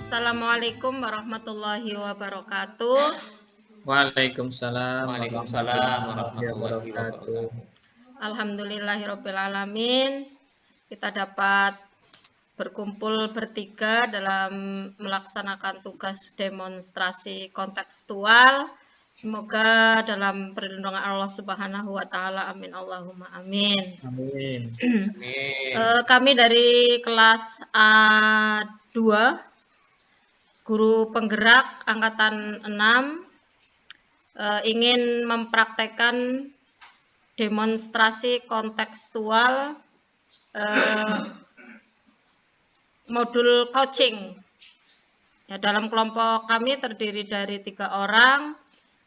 Assalamualaikum warahmatullahi wabarakatuh. Waalaikumsalam Waalaikumsalam warahmatullahi warahmatullahi wabarakatuh. wabarakatuh. Alhamdulillahirobbilalamin. Kita dapat berkumpul bertiga dalam melaksanakan tugas demonstrasi kontekstual. Semoga dalam perlindungan Allah Subhanahu wa taala. Amin Allahumma amin. Amin. Amin. Kami dari kelas A2 guru penggerak angkatan 6 ingin mempraktekkan demonstrasi kontekstual modul coaching. Ya, dalam kelompok kami terdiri dari 3 orang,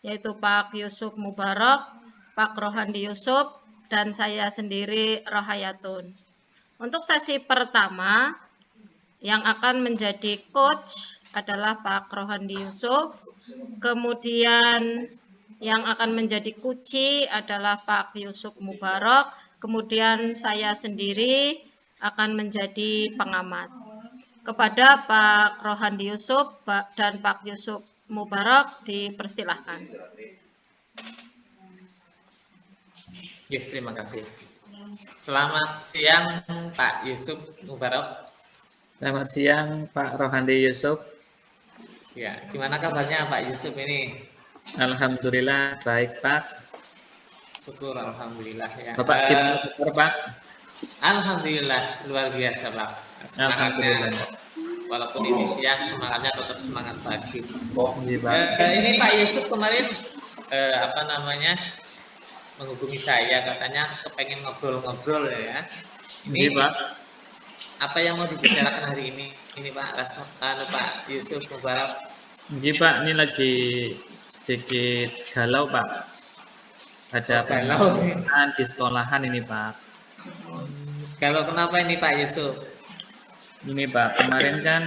yaitu Pak Yusuf Mubarak, Pak Rohandi Yusuf, dan saya sendiri Rohayatun. Untuk sesi pertama yang akan menjadi coach adalah Pak Rohandi Yusuf, kemudian yang akan menjadi kuci adalah Pak Yusuf Mubarak, kemudian saya sendiri akan menjadi pengamat. Kepada Pak Rohandi Yusuf dan Pak Yusuf Mubarak dipersilahkan. Ya, terima kasih. Selamat siang Pak Yusuf Mubarak. Selamat siang Pak Rohandi Yusuf. Ya, gimana kabarnya Pak Yusuf ini? Alhamdulillah baik Pak. Syukur alhamdulillah ya. Bapak gimana kabar Pak? Alhamdulillah luar biasa Pak. Semangatnya, walaupun ini siang, semangatnya tetap semangat pagi. Ini Pak Yusuf kemarin menghubungi saya, katanya kepengen ngobrol-ngobrol ya. Ini Pak. Apa yang mau dibicarakan hari ini? Ini Pak Pak Yusuf Mubarak. Ini Pak, ini lagi sedikit galau Pak. Ada permasalahan di sekolahan ini Pak. Galau kenapa ini Pak Yusuf? Ini Pak, kemarin kan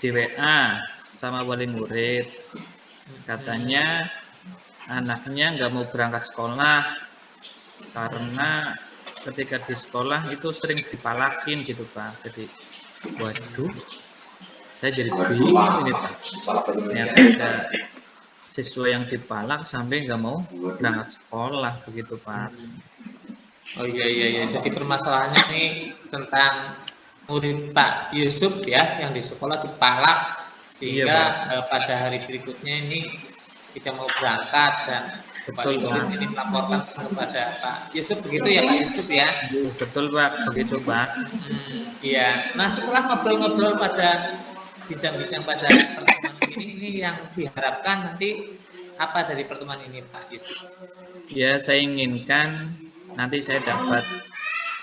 di WA sama wali murid, katanya anaknya nggak mau berangkat sekolah karena ketika di sekolah itu sering dipalakin gitu Pak. Jadi waduh, saya jadi bingung ini Pak. Ternyata ada siswa yang dipalak sampai nggak mau berangkat sekolah begitu Pak. Oh iya. Jadi permasalahannya nih tentang murid Pak Yusuf ya, yang di sekolah dipalak sehingga pada hari berikutnya ini tidak mau berangkat dan wali murid ini melaporkan kepada Pak Yusuf, begitu ya Pak Yusuf ya? Betul Pak, begitu Pak. Iya. Nah, setelah ngobrol-ngobrol pada bincang-bincang pada pertemuan ini yang diharapkan nanti apa dari pertemuan ini Pak Yusuf? Ya, saya inginkan nanti saya dapat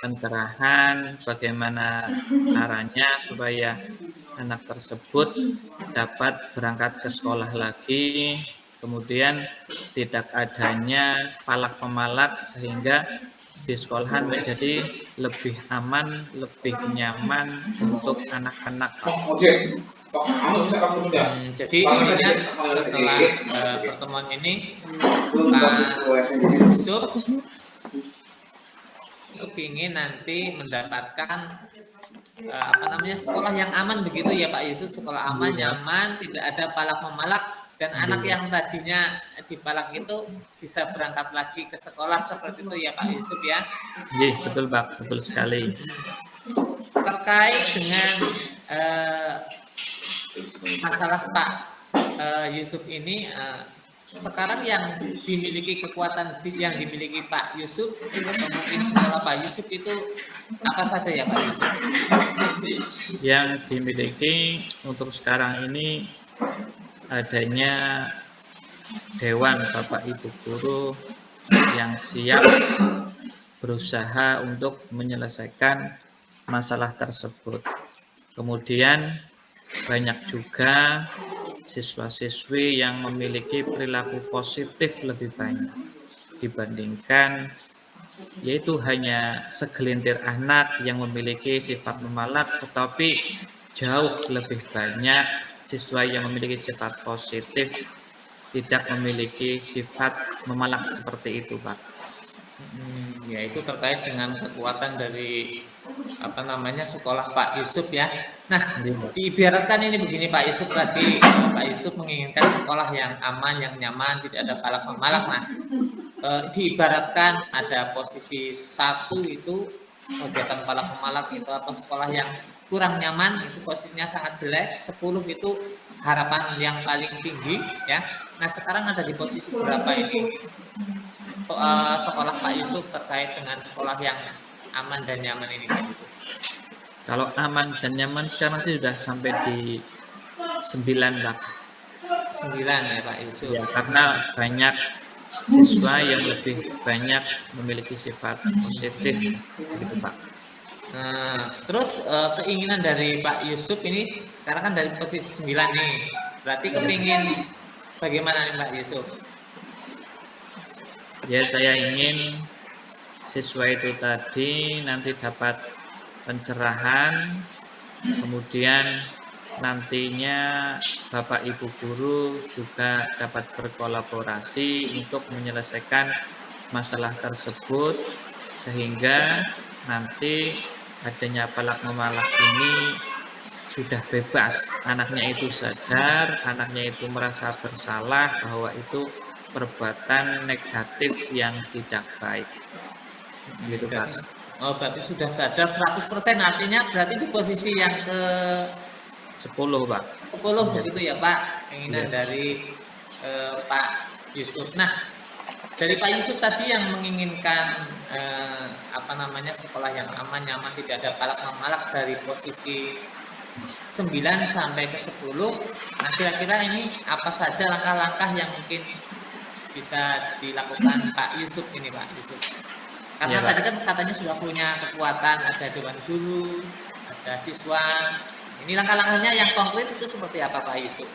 pencerahan bagaimana caranya supaya anak tersebut dapat berangkat ke sekolah lagi, kemudian tidak adanya palak-pemalak sehingga di sekolahan menjadi lebih aman, lebih nyaman untuk anak-anak. Jadi intinya setelah pertemuan ini Pak Yusuf kepingin nanti mendapatkan sekolah yang aman begitu ya Pak Yusuf, sekolah aman, nyaman, tidak ada palak-memalak, dan anak yang tadinya dipalak itu bisa berangkat lagi ke sekolah seperti itu ya Pak Yusuf ya? Iya, betul Pak, betul sekali. Terkait dengan masalah Pak Yusuf ini, sekarang yang dimiliki kekuatan yang dimiliki Pak Yusuf atau mungkin sekolah Pak Yusuf itu apa saja ya Pak Yusuf? Yang dimiliki untuk sekarang ini adanya Dewan Bapak Ibu Guru yang siap berusaha untuk menyelesaikan masalah tersebut. Kemudian banyak juga siswa-siswi yang memiliki perilaku positif lebih banyak dibandingkan yaitu hanya segelintir anak yang memiliki sifat memalak, tetapi jauh lebih banyak siswa yang memiliki sifat positif tidak memiliki sifat memalak seperti itu Pak. Ya itu terkait dengan kekuatan dari apa namanya sekolah Pak Yusuf ya. Nah, Iya. diibaratkan ini begini Pak Yusuf tadi, Pak Yusuf menginginkan sekolah yang aman, yang nyaman, tidak ada palak memalak. Nah, diibaratkan ada posisi satu itu kegiatan palak memalak itu atau sekolah yang kurang nyaman itu posisinya sangat jelek, 10 itu harapan yang paling tinggi ya. Nah, sekarang ada di posisi berapa ini? Sekolah Pak Yusuf terkait dengan sekolah yang aman dan nyaman ini Pak Yusuf? Kalau aman dan nyaman sekarang sih sudah sampai di 9 Pak. 9 ya Pak Yusuf. Ya, karena banyak siswa yang lebih banyak memiliki sifat positif gitu Pak. Nah, terus keinginan dari Pak Yusuf ini sekarang kan dari posisi 9 nih. Berarti kepingin bagaimana nih Pak Yusuf? Ya, saya ingin siswa itu tadi nanti dapat pencerahan, kemudian nantinya Bapak Ibu guru juga dapat berkolaborasi untuk menyelesaikan masalah tersebut sehingga nanti adanya palak memalak ini sudah bebas, anaknya itu sadar, anaknya itu merasa bersalah bahwa itu perbuatan negatif yang tidak baik. Gitu Pak. Berarti sudah sadar 100%, artinya berarti di posisi yang ke 10 Pak. 10 begitu ya Pak, keinginan Iya. dari Pak Yusuf. Nah, dari Pak Yusuf tadi yang menginginkan apa namanya sekolah yang aman, nyaman, tidak ada palak memalak dari posisi 9 sampai ke 10. Nah, kira-kira ini apa saja langkah-langkah yang mungkin bisa dilakukan Pak Yusuf ini Pak Yusuf? Karena Iya, Pak. tadi kan katanya sudah punya kekuatan, ada dewan guru, ada siswa. Ini langkah-langkahnya yang konkret itu seperti apa Pak Yusuf?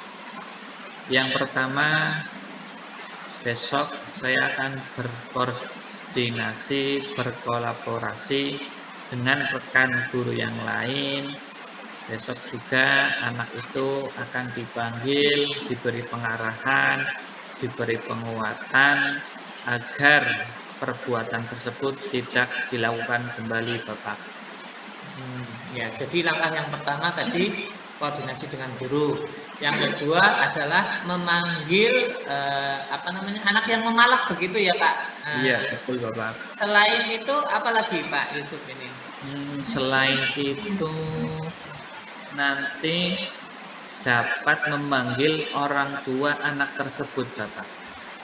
Yang pertama, besok saya akan berkoordinasi, berkolaborasi dengan rekan guru yang lain. Besok juga anak itu akan dipanggil, diberi pengarahan, diberi penguatan agar perbuatan tersebut tidak dilakukan kembali Bapak. Ya, jadi langkah yang pertama tadi koordinasi dengan guru. Yang kedua adalah memanggil apa namanya anak yang memalak begitu ya Pak. Iya, betul Bapak. Selain itu apa lagi Pak Yusuf ini? Selain itu nanti dapat memanggil orang tua anak tersebut Bapak.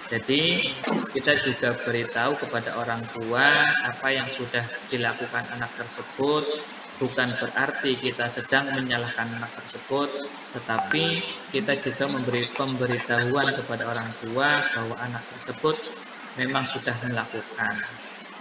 Jadi kita juga beritahu kepada orang tua apa yang sudah dilakukan anak tersebut, bukan berarti kita sedang menyalahkan anak tersebut, tetapi kita juga memberi pemberitahuan kepada orang tua bahwa anak tersebut memang sudah melakukan.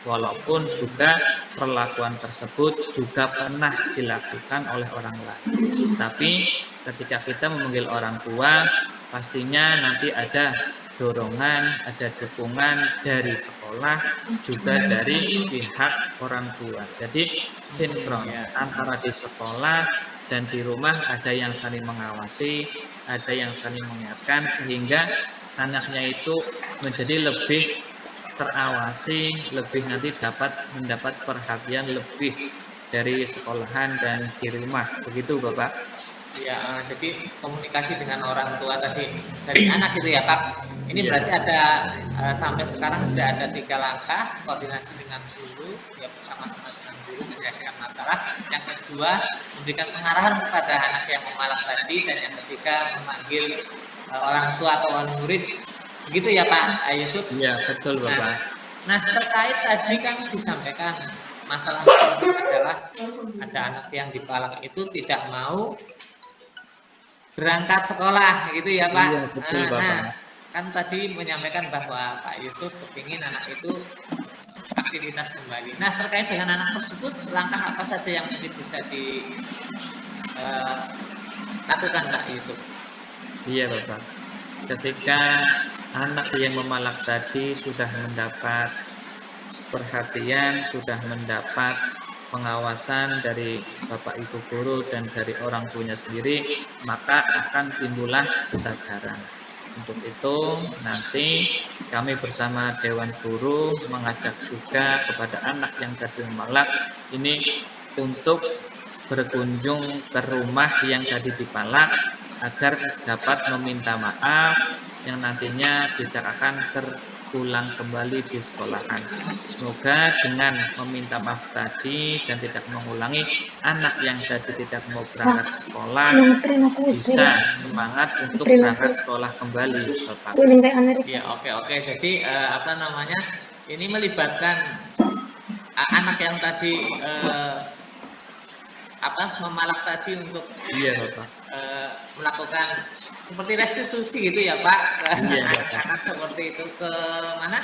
Walaupun juga perlakuan tersebut juga pernah dilakukan oleh orang lain. Tapi ketika kita memanggil orang tua, pastinya nanti ada dorongan, ada dukungan dari sekolah, juga dari pihak orang tua. Jadi sinkron antara di sekolah dan di rumah ada yang saling mengawasi, ada yang saling mengingatkan sehingga anaknya itu menjadi lebih terawasi, lebih nanti dapat mendapat perhatian lebih dari sekolahan dan di rumah. Begitu Bapak. Ya, jadi komunikasi dengan orang tua tadi dari anak itu ya Pak. Ini berarti ada sampai sekarang sudah ada 3 langkah, koordinasi dengan guru, ya bersama-sama dengan guru menyelesaikan masalah. Yang kedua, memberikan pengarahan kepada anak yang memalak tadi, dan yang ketiga memanggil orang tua atau wali murid. Begitu ya Pak Yusuf? Iya, betul Bapak. Nah, terkait tadi kan disampaikan masalah adalah ada anak yang dipalak itu tidak mau berangkat sekolah gitu ya Pak. Iya, betul Bapak. Kan tadi menyampaikan bahwa Pak Yusuf kepingin anak itu aktivitas kembali. Nah, terkait dengan anak tersebut, langkah apa saja yang mungkin bisa dilakukan Pak Yusuf? Iya Bapak. Ketika anak yang memalak tadi sudah mendapat perhatian, sudah mendapat pengawasan dari Bapak Ibu guru dan dari orang tuanya sendiri, maka akan timbullah kesadaran. Untuk itu nanti kami bersama Dewan Guru mengajak juga kepada anak yang tadi mempalak ini untuk berkunjung ke rumah yang tadi dipalak agar dapat meminta maaf yang nantinya tidak akan terulang kembali di sekolahan. Semoga dengan meminta maaf tadi dan tidak mengulangi, anak yang tadi tidak mau berangkat sekolah bisa semangat untuk berangkat sekolah kembali, Bapak. Ya, oke. Jadi apa namanya? Ini melibatkan anak yang tadi memalak tadi untuk Iya, Bapak. melakukan seperti restitusi gitu ya, Pak. Iya, Bapak. Anak-anak seperti itu ke mana?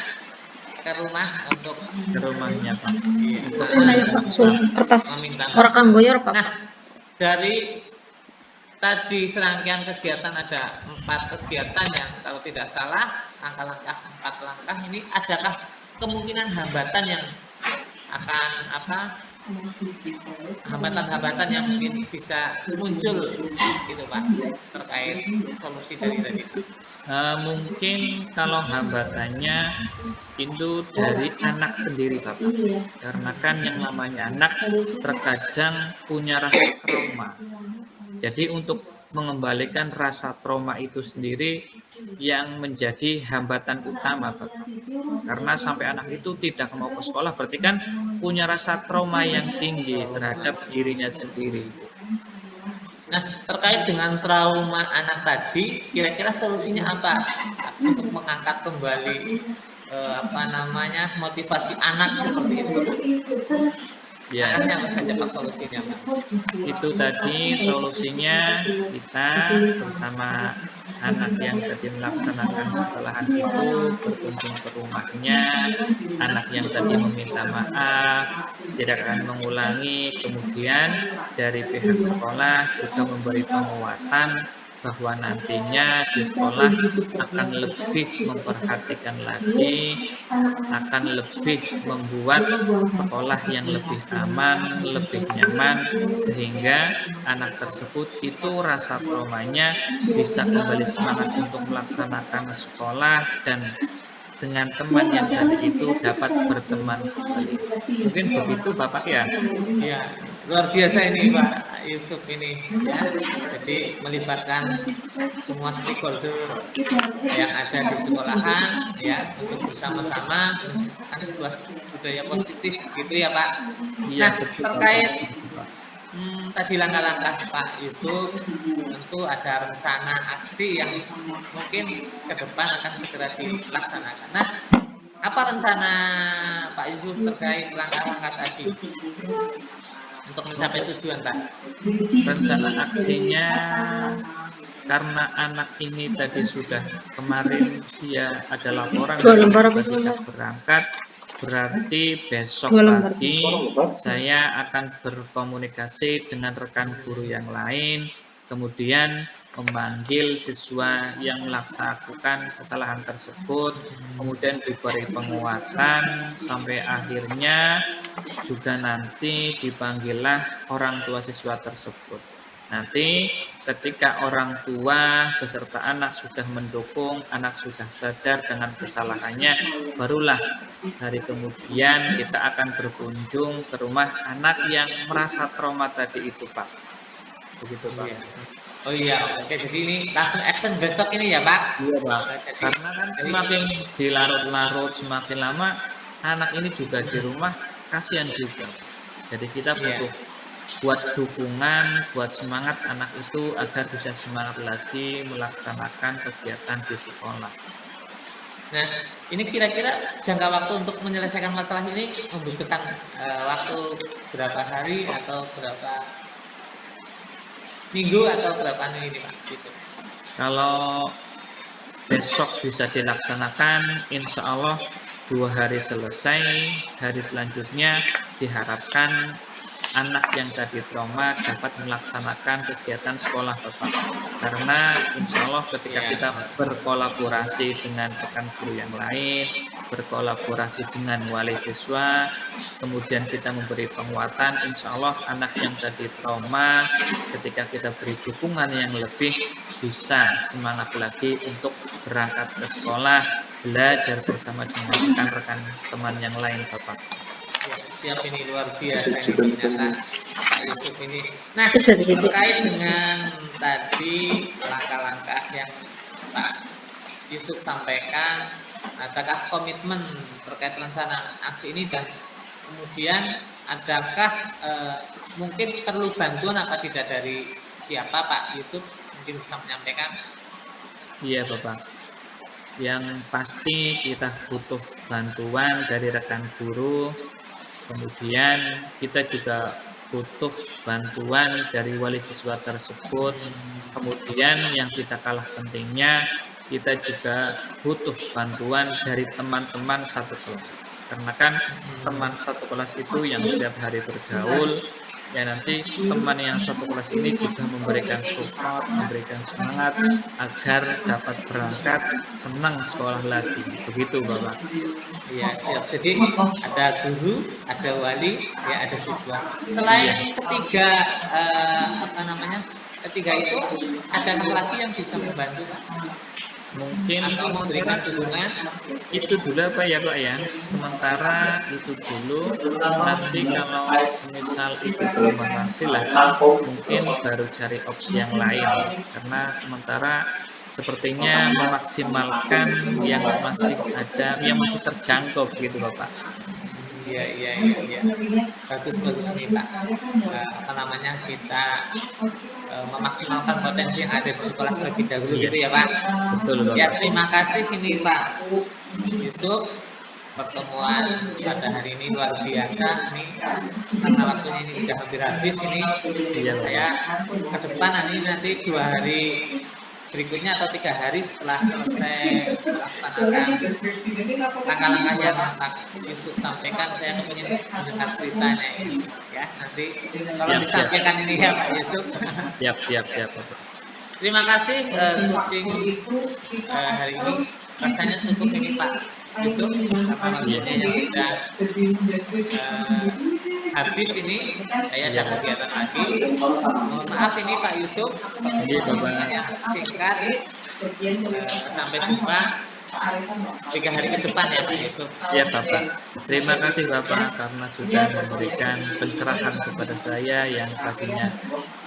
Ke rumah untuk Ke rumahnya, Pak. iya, kertas meminta maaf. orang Kamboyor, Pak. Nah, dari tadi serangkaian kegiatan ada 4 kegiatan yang kalau tidak salah langkah-langkah 4 langkah ini, adakah kemungkinan hambatan yang akan hambatan-hambatan yang mungkin bisa muncul gitu Pak terkait solusi dari tadi? Mungkin kalau hambatannya itu dari anak sendiri, Bapak. Karena kan yang namanya anak terkadang punya rasa trauma. Jadi untuk mengembalikan rasa trauma itu sendiri yang menjadi hambatan utama, Bapak. Karena sampai anak itu tidak mau ke sekolah berarti kan punya rasa trauma yang tinggi terhadap dirinya sendiri. Nah, terkait dengan trauma anak tadi, kira-kira solusinya apa untuk mengangkat kembali motivasi anak seperti itu? Ya, Anaknya apa saja Pak solusinya, Pak? itu tadi solusinya kita bersama anak yang tadi melaksanakan kesalahan itu berkunjung ke rumahnya, anak yang tadi meminta maaf tidak akan mengulangi, kemudian dari pihak sekolah juga memberi penguatan bahwa nantinya di sekolah akan lebih memperhatikan lagi, akan lebih membuat sekolah yang lebih aman, lebih nyaman, sehingga anak tersebut itu rasa traumanya bisa kembali semangat untuk melaksanakan sekolah dan dengan teman yang tadi itu dapat berteman kembali. Mungkin begitu Bapak ya? Ya, luar biasa ini Pak Yusuf ini ya. Jadi melibatkan semua stakeholder yang ada di sekolahan ya untuk bersama-sama menciptakan sebuah budaya positif gitu ya Pak. Iya, Nah, betul, terkait Bapak. tadi langkah-langkah Pak Yusuf, tentu ada rencana aksi yang mungkin ke depan akan segera dilaksanakan. Nah, apa rencana Pak Yusuf terkait langkah-langkah tadi untuk mencapai tujuan Pak? Rencana aksinya karena anak ini tadi sudah kemarin dia ada laporan tidak berangkat, berarti besok pagi saya akan berkomunikasi dengan rekan guru yang lain, kemudian memanggil siswa yang melaksanakan kesalahan tersebut, kemudian diberi penguatan sampai akhirnya juga nanti dipanggillah orang tua siswa tersebut. Nanti ketika orang tua beserta anak sudah mendukung, anak sudah sadar dengan kesalahannya, barulah hari kemudian kita akan berkunjung ke rumah anak yang merasa trauma tadi itu, Pak. Begitu, Pak. Oh iya, oke. Jadi ini langsung action besok ini ya, Pak? Iya, Pak. Jadi, karena kan semakin dilarut-larut, semakin lama anak ini juga di rumah kasihan juga. Jadi kita butuh buat dukungan, buat semangat anak itu agar bisa semangat lagi melaksanakan kegiatan di sekolah. Nah, ini kira-kira jangka waktu untuk menyelesaikan masalah ini membutuhkan waktu berapa hari atau berapa minggu atau berapa ini Pak? Kalau besok bisa dilaksanakan, insya Allah 2 hari selesai. Hari selanjutnya diharapkan anak yang tadi trauma dapat melaksanakan kegiatan sekolah Bapak. Karena insya Allah ketika kita berkolaborasi dengan rekan guru yang lain, berkolaborasi dengan wali siswa, kemudian kita memberi penguatan, insya Allah anak yang tadi trauma, ketika kita beri dukungan yang lebih, bisa semangat lagi untuk berangkat ke sekolah, belajar bersama dengan rekan-rekan teman yang lain Bapak. Ya, siap, ini luar biasa ini ternyata Pak Yusuf ini. Nah, terkait dengan tadi langkah-langkah yang Pak Yusuf sampaikan, adakah komitmen terkait rencana aksi ini, dan kemudian adakah mungkin perlu bantuan apa tidak dari siapa Pak Yusuf, mungkin bisa menyampaikan? Iya Bapak, yang pasti kita butuh bantuan dari rekan guru, kemudian kita juga butuh bantuan dari wali siswa tersebut, kemudian yang tidak kalah pentingnya kita juga butuh bantuan dari teman-teman satu kelas, karena kan teman satu kelas itu yang setiap hari bergaul, ya nanti teman yang satu kelas ini juga memberikan support, memberikan semangat agar dapat berangkat senang sekolah lagi. Begitu Bapak. Iya, siap. Jadi ada guru, ada wali, ya ada siswa. Selain ketiga ketiga itu, adakah lagi yang bisa membantu Pak? Mungkin atau memberikan dukungan? Itu dulu apa ya Pak ya, sementara itu dulu, nanti kalau semisal itu belum berhasil mungkin baru cari opsi yang lain, karena sementara sepertinya memaksimalkan yang masih ada, yang masih terjangkau begitu Bapak. Iya. Bagus nih Pak. Kita memaksimalkan potensi yang ada di sekolah terlebih dahulu, gitu ya Pak. Betul Bapak. Ya, terima kasih ini Pak Yusuf. Pertemuan pada hari ini luar biasa nih, karena waktunya ini sudah hampir habis ini. Saya ke depan nanti 2 hari berikutnya atau 3 hari setelah selesai melaksanakan langkah-langkah yang Pak Yusuf sampaikan, saya ingin mendengar ceritanya ini ya. Nanti tolong disampaikan ini ya Pak Yusuf. Siap. Terima kasih coaching hari ini, rasanya cukup ini Pak Yusuf, karena waktunya yang sudah habis ini, saya ada kegiatan lagi. Mohon maaf ini Pak Yusuf, yang singkat. Sampai jumpa 3 hari ke depan ya Pak Yusuf. Ya Bapak, terima kasih Bapak karena sudah memberikan pencerahan kepada saya yang tadinya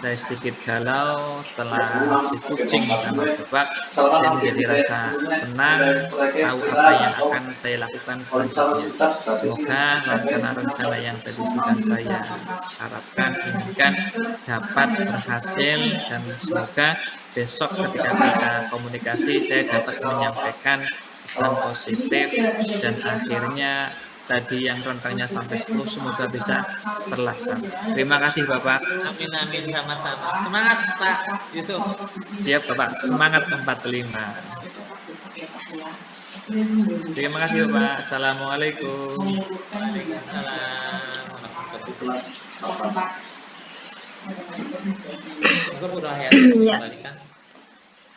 saya sedikit galau. Setelah di-coaching sama Bapak, saya menjadi rasa tenang, tahu apa yang akan saya lakukan selanjutnya. Semoga rencana-rencana yang tadi sudah saya harapkan, inginkan dapat berhasil, dan semoga besok ketika kita komunikasi saya dapat menyampaikan pesan positif, dan akhirnya tadi yang rentangnya sampai 10 semoga bisa terlaksana. Terima kasih Bapak. Amin, sama-sama. Semangat Pak Yusuf. Siap Bapak, semangat 45. Terima kasih Bapak. Assalamualaikum. Waalaikumsalam.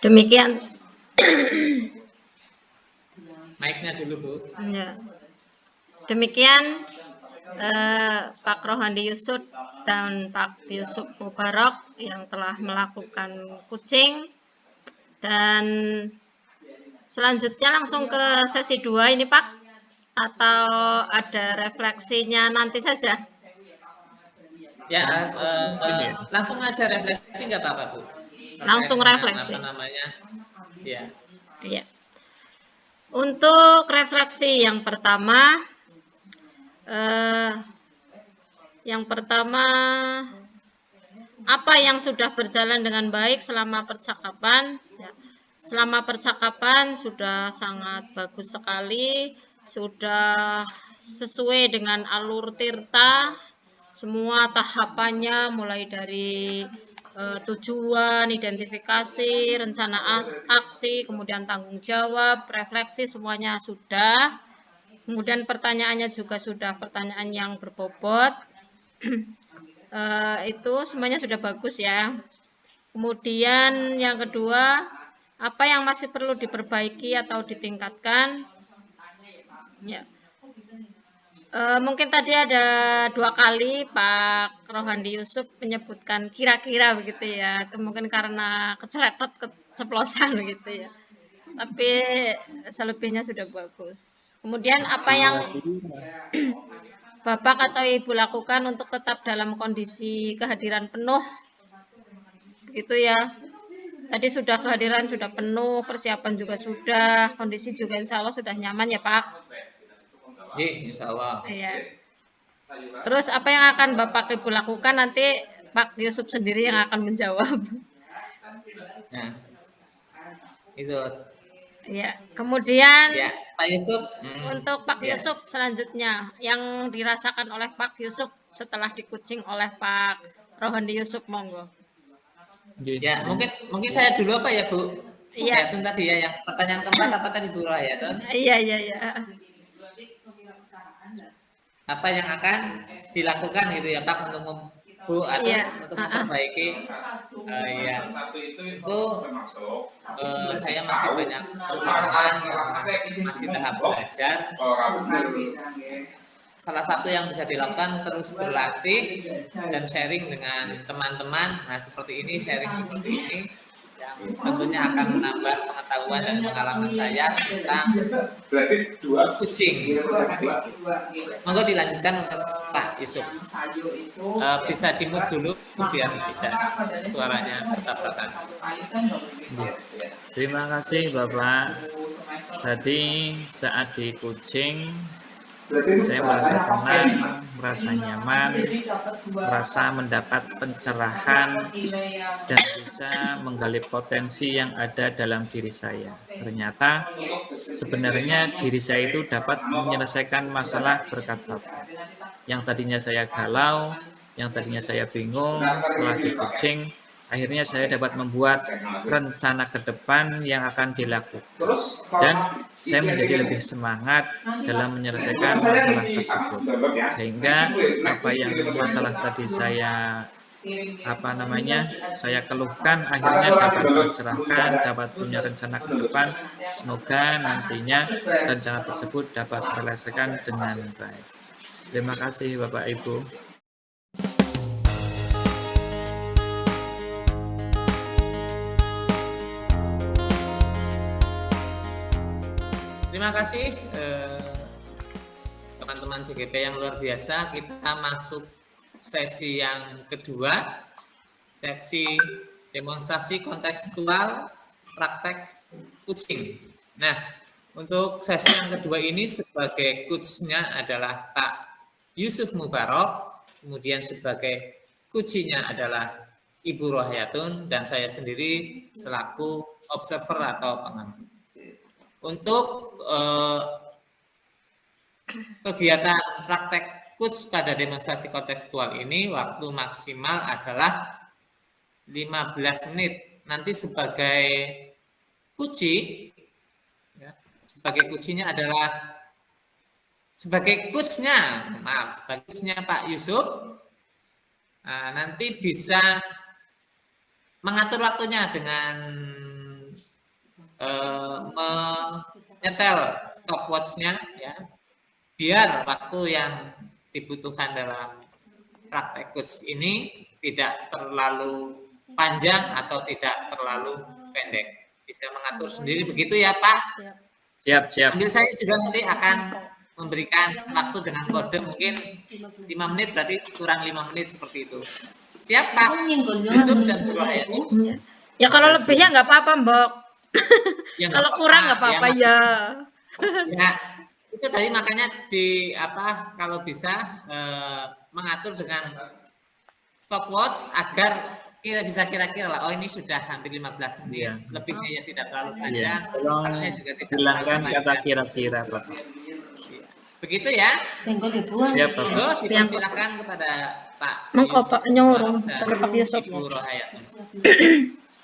Demikian. Mic-nya dulu Bu. Ya. Demikian Pak Rohandi Yusuf dan Pak Yusuf Mubarak yang telah melakukan coaching, dan selanjutnya langsung ke sesi 2 ini Pak, atau ada refleksinya nanti saja? Ya, langsung aja refleksi nggak apa-apa Bu? Langsung refleksi. Ya. Iya. Untuk refleksi yang pertama, apa yang sudah berjalan dengan baik selama percakapan? Ya, selama percakapan sudah sangat bagus sekali, sudah sesuai dengan alur tirta, semua tahapannya mulai dari tujuan, identifikasi, rencana aksi, kemudian tanggung jawab, refleksi, semuanya sudah. Kemudian pertanyaannya juga sudah pertanyaan yang berbobot. Itu semuanya sudah bagus ya. Kemudian yang kedua, apa yang masih perlu diperbaiki atau ditingkatkan? Ya. Mungkin tadi ada 2 kali Pak Rohandi Yusuf menyebutkan kira-kira begitu ya. Itu mungkin karena keceplosan begitu ya. Tapi selebihnya sudah bagus. Kemudian apa yang Bapak atau Ibu lakukan untuk tetap dalam kondisi kehadiran penuh? Begitu ya. Tadi sudah kehadiran sudah penuh, persiapan juga sudah, kondisi juga insya Allah sudah nyaman ya Pak. Insya Allah. Iya. Terus apa yang akan Bapak Ibu lakukan nanti Pak Yusuf sendiri yang akan menjawab. Nah, itu. Ya. Kemudian ya, Pak Yusuf. Untuk Pak Yusuf selanjutnya yang dirasakan oleh Pak Yusuf setelah dikucing oleh Pak Rohandi Yusuf, monggo. Ya, mungkin saya dulu apa ya Bu? Iya. Ya, itu tadi ya yang pertanyaan keempat apa tadi Bu Rohayatun? Iya. Apa yang akan dilakukan gitu ya Pak untuk Bu atau untuk memperbaiki itu saya masih banyak kekurangan, masih tahap belajar. Salah satu yang bisa dilakukan terus berlatih dan sharing dengan teman-teman. Nah seperti ini, sharing seperti ini yang tentunya akan menambah pengetahuan dan pengalaman saya tentang kucing. Monggo dilanjutkan untuk Pak Yusuf. Bisa dimute dulu biar tidak suaranya bertabrakan. Terima kasih Bapak. Tadi saat di kucing saya merasa tenang, merasa nyaman, merasa mendapat pencerahan dan bisa menggali potensi yang ada dalam diri saya. Ternyata sebenarnya diri saya itu dapat menyelesaikan masalah berkat Bapak. Yang tadinya saya galau, yang tadinya saya bingung, setelah di coaching, akhirnya saya dapat membuat rencana ke depan yang akan dilakukan. Dan saya menjadi lebih semangat dalam menyelesaikan masalah tersebut. Sehingga apa yang masalah tadi saya saya keluhkan akhirnya dapat tercerahkan, dapat punya rencana ke depan. Semoga nantinya rencana tersebut dapat terselesaikan dengan baik. Terima kasih Bapak Ibu. Terima kasih teman-teman CGP yang luar biasa. Kita masuk sesi yang kedua, sesi demonstrasi kontekstual praktek kucing. Nah, untuk sesi yang kedua ini sebagai coachnya adalah Pak Yusuf Mubarok, kemudian sebagai kucinya adalah Ibu Rohayatun, dan saya sendiri selaku observer atau pengampu. Untuk kegiatan praktek coach pada demonstrasi kontekstual ini waktu maksimal adalah 15 menit. Nanti sebagai kuci, ya, sebagai kucinya adalah sebagai coachnya Pak Yusuf, nanti bisa mengatur waktunya dengan menyetel stopwatch-nya ya, biar waktu yang dibutuhkan dalam praktek coach ini tidak terlalu panjang atau tidak terlalu pendek. Bisa mengatur sendiri begitu ya Pak? Siap. Sambil saya juga nanti akan memberikan waktu dengan kode mungkin 5 menit, berarti kurang 5 menit seperti itu. Siap Pak Yusuf dan Bu Rohayatun? Ya kalau lebihnya nggak apa-apa Mbok. Ya, kalau kurang nggak apa-apa ya. Ya, itu tadi makanya kalau bisa mengatur dengan stopwatch agar kita bisa kira-kira lah, oh ini sudah hampir 15 menit. Ya. Lebihnya ya tidak terlalu panjang. Tolong hilangkan kata kira-kira Pak. Begitu ya. Siap Pak. Dipersilakan kepada Pak Nyuruh Pak Yusuf. Ibu Rohayatun.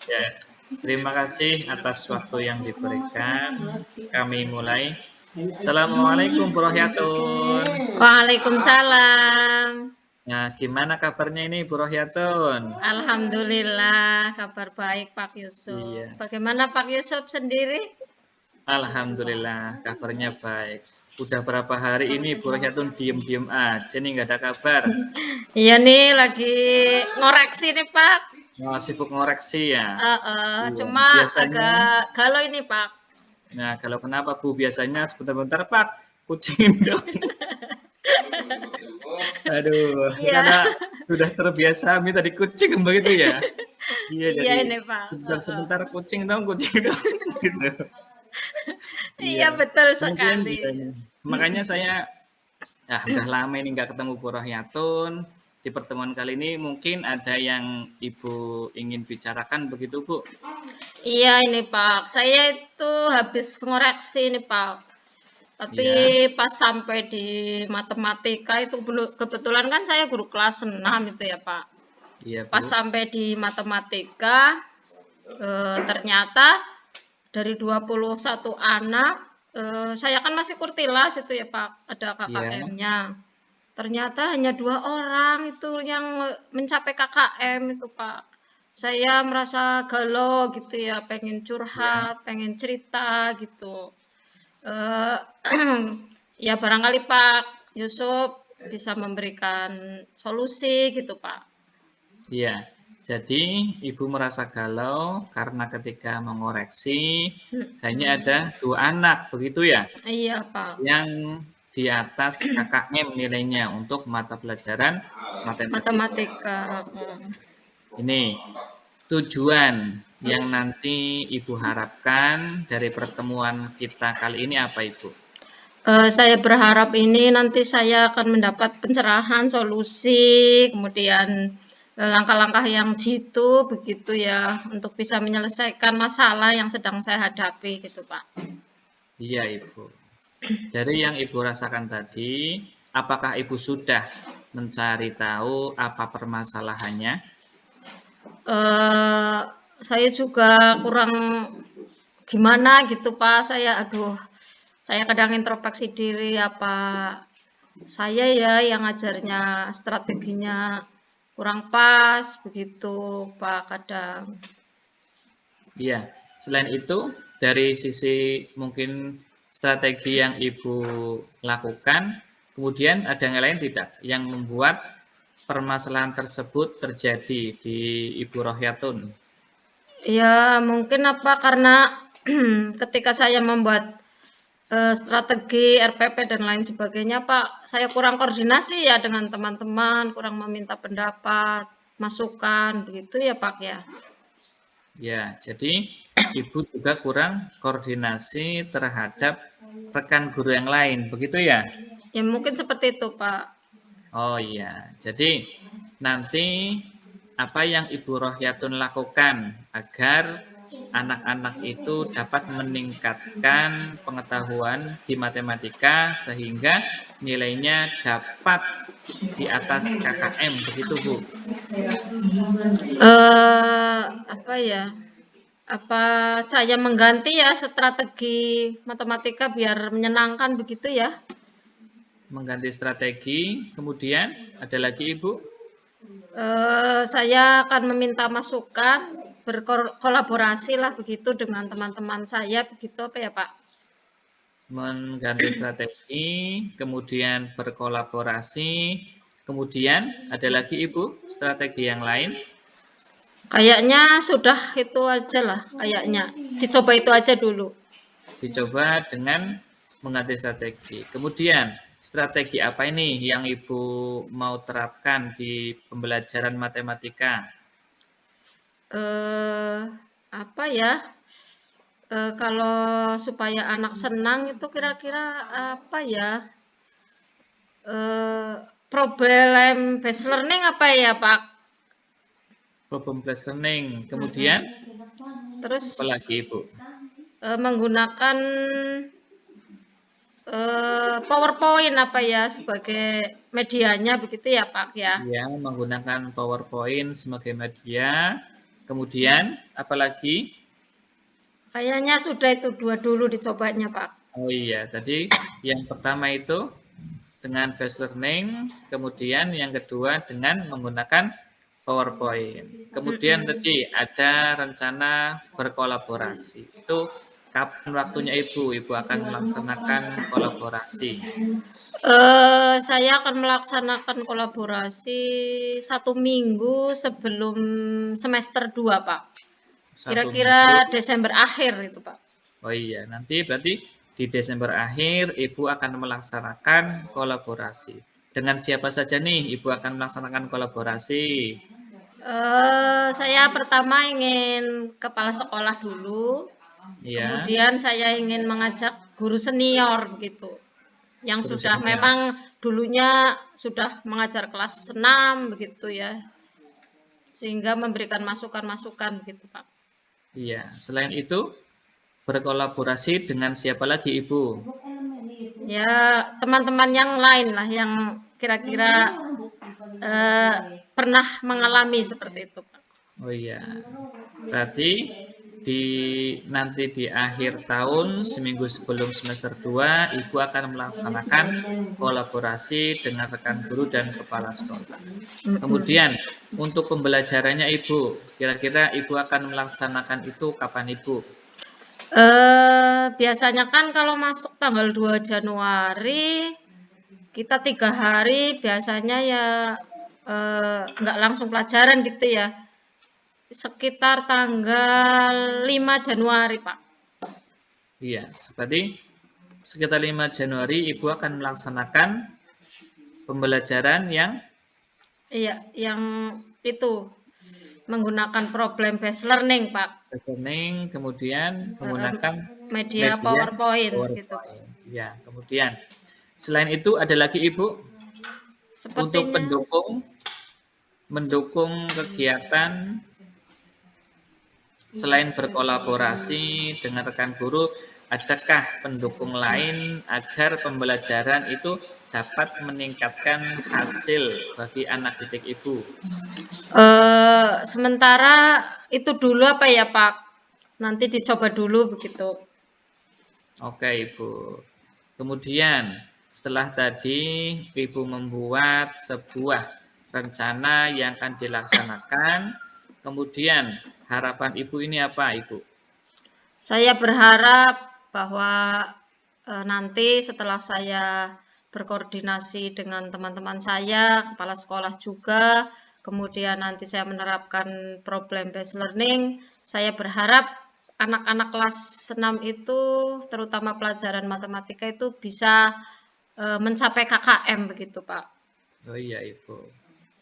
Ya. Terima kasih atas waktu yang diberikan. Kami mulai. Assalamualaikum warahmatullahi wabarakatuh. Waalaikumsalam. Nah, gimana kabarnya ini Bu Rohyatun? Alhamdulillah, kabar baik Pak Yusuf. Iya, Bagaimana Pak Yusuf sendiri? alhamdulillah kabarnya baik. Udah berapa hari ini Bu Rohyatun diem-diem aja nih nggak ada kabar. Iya nih, lagi ngoreksi nih Pak. Nah, sibuk ngoreksi ya. Iya, Cuma biasanya. agak galau ini Pak. Nah, kalau kenapa Bu? Biasanya sebentar-bentar Pak, kucing dong. Aduh, Iya, karena sudah terbiasa minta dikucing begitu ya. Iya, iya jadi ini Pak. sebentar-sebentar kucing dong gitu. Iya Iya, betul mungkin sekali. makanya saya udah lama ini nggak ketemu Bu Rohyatun. Di pertemuan kali ini mungkin ada yang Ibu ingin bicarakan begitu Bu? Iya ini Pak, saya itu habis ngoreksi ini Pak. Tapi Iya, pas sampai di matematika itu kebetulan kan saya guru kelas 6 itu ya Pak. iya Bu. Pas sampai di matematika ternyata dari 21 anak saya kan masih kurtilas itu ya Pak, ada Iya, KKM-nya. Ternyata hanya 2 orang itu yang mencapai KKM itu Pak. Saya merasa galau gitu ya, pengen iya. curhat, pengen cerita gitu. Eh, ya barangkali Pak Yusuf bisa memberikan solusi gitu Pak. Iya, jadi Ibu merasa galau karena ketika mengoreksi hanya ada 2 anak, begitu ya? Iya Pak. Yang di atas KKM nilainya untuk mata pelajaran matematika. Matematika. Ini tujuan yang nanti Ibu harapkan dari pertemuan kita kali ini apa Ibu? Saya berharap ini nanti saya akan mendapat pencerahan, solusi, kemudian langkah-langkah yang jitu begitu ya untuk bisa menyelesaikan masalah yang sedang saya hadapi gitu Pak. Iya Ibu. Dari yang Ibu rasakan tadi, apakah Ibu sudah mencari tahu apa permasalahannya? Eh, saya juga kurang gimana gitu Pak. Saya kadang introspeksi diri apa saya ya yang ngajarnya strateginya kurang pas begitu Pak kadang. Iya. Selain itu, dari sisi mungkin strategi yang Ibu lakukan, kemudian ada yang lain tidak yang membuat permasalahan tersebut terjadi di Ibu Rohyatun? Ya mungkin apa karena ketika saya membuat strategi RPP dan lain sebagainya Pak, saya kurang koordinasi ya dengan teman-teman, kurang meminta pendapat, masukan begitu ya Pak ya. Ya, jadi Ibu juga kurang koordinasi terhadap rekan guru yang lain, begitu ya? Ya mungkin seperti itu Pak. Oh iya, jadi nanti apa yang Ibu Rohyatun lakukan agar anak-anak itu dapat meningkatkan pengetahuan di matematika sehingga nilainya dapat di atas KKM, begitu Bu? Apa ya? Apa saya mengganti ya strategi matematika biar menyenangkan begitu ya? Mengganti strategi, kemudian ada lagi Ibu? Saya akan meminta masukan, berkolaborasi lah begitu dengan teman-teman saya begitu apa ya Pak? Mengganti strategi, kemudian berkolaborasi, kemudian ada lagi Ibu strategi yang lain? Kayaknya sudah itu aja lah, kayaknya dicoba itu aja dulu. Dicoba dengan mengganti strategi. Kemudian strategi apa ini yang Ibu mau terapkan di pembelajaran matematika? Apa ya? Kalau supaya anak senang itu kira-kira apa ya? Problem based learning apa ya Pak? Problem based learning. Kemudian Terus apa lagi Ibu? menggunakan PowerPoint apa ya sebagai medianya begitu ya Pak ya? Ya, menggunakan PowerPoint sebagai media. Kemudian apa lagi? Kayaknya sudah itu dua dulu dicobanya Pak. Oh iya, tadi yang pertama itu dengan Fast Learning, kemudian yang kedua dengan menggunakan PowerPoint. Kemudian tadi ada rencana berkolaborasi. Itu kapan waktunya Ibu? Ibu akan melaksanakan kolaborasi. Saya akan melaksanakan kolaborasi 1 minggu sebelum semester 2, Pak. Kira-kira Desember akhir itu, Pak. Oh iya, nanti berarti di Desember akhir Ibu akan melaksanakan kolaborasi. Dengan siapa saja nih Ibu akan melaksanakan kolaborasi? Saya pertama ingin kepala sekolah dulu. Ya. Kemudian saya ingin mengajak guru senior gitu. Yang Guru sudah senior. memang dulunya sudah mengajar kelas 6 begitu ya. Sehingga memberikan masukan-masukan begitu, Pak. Iya, selain itu berkolaborasi dengan siapa lagi Ibu? Ya, teman-teman yang lain lah yang kira-kira pernah mengalami seperti itu, Pak. Oh iya, berarti nanti di akhir tahun seminggu sebelum semester 2 Ibu akan melaksanakan kolaborasi dengan rekan guru dan kepala sekolah. Kemudian untuk pembelajarannya Ibu, kira-kira Ibu akan melaksanakan itu kapan Ibu? Biasanya kan kalau masuk tanggal 2 Januari kita 3 hari biasanya ya nggak langsung pelajaran gitu ya. Sekitar tanggal 5 Januari, Pak. Iya, seperti sekitar 5 Januari Ibu akan melaksanakan pembelajaran yang yang itu menggunakan problem based learning, Pak. Learning, kemudian menggunakan media PowerPoint gitu. Ya, kemudian selain itu ada lagi Ibu untuk mendukung kegiatan selain berkolaborasi dengan rekan guru, adakah pendukung lain agar pembelajaran itu dapat meningkatkan hasil bagi anak didik Ibu? Sementara itu dulu apa ya, Pak? Nanti dicoba dulu begitu. Oke, Ibu. Kemudian setelah tadi Ibu membuat sebuah rencana yang akan dilaksanakan, kemudian harapan Ibu ini apa, Ibu? Saya berharap bahwa nanti setelah saya berkoordinasi dengan teman-teman saya, kepala sekolah juga, kemudian nanti saya menerapkan problem based learning, saya berharap anak-anak kelas 6 itu, terutama pelajaran matematika itu bisa mencapai KKM begitu, Pak. Oh iya, Ibu.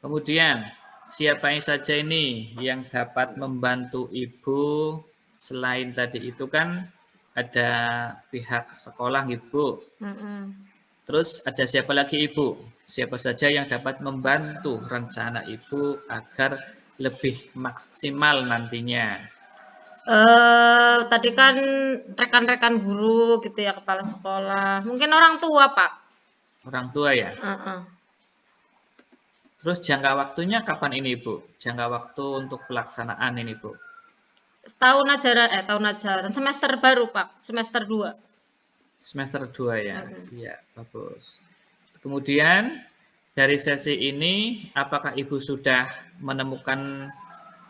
Kemudian siapa saja ini yang dapat membantu Ibu selain tadi itu kan ada pihak sekolah Ibu. Terus ada siapa lagi Ibu? Siapa saja yang dapat membantu rencana Ibu agar lebih maksimal nantinya? Tadi kan rekan-rekan guru gitu ya, kepala sekolah. Mungkin orang tua, Pak. Orang tua ya? Terus jangka waktunya kapan ini, Bu? Jangka waktu untuk pelaksanaan ini, Bu? Tahun ajaran, semester baru, Pak. Semester 2. Semester 2 ya? Iya, bagus. Kemudian dari sesi ini, apakah Ibu sudah menemukan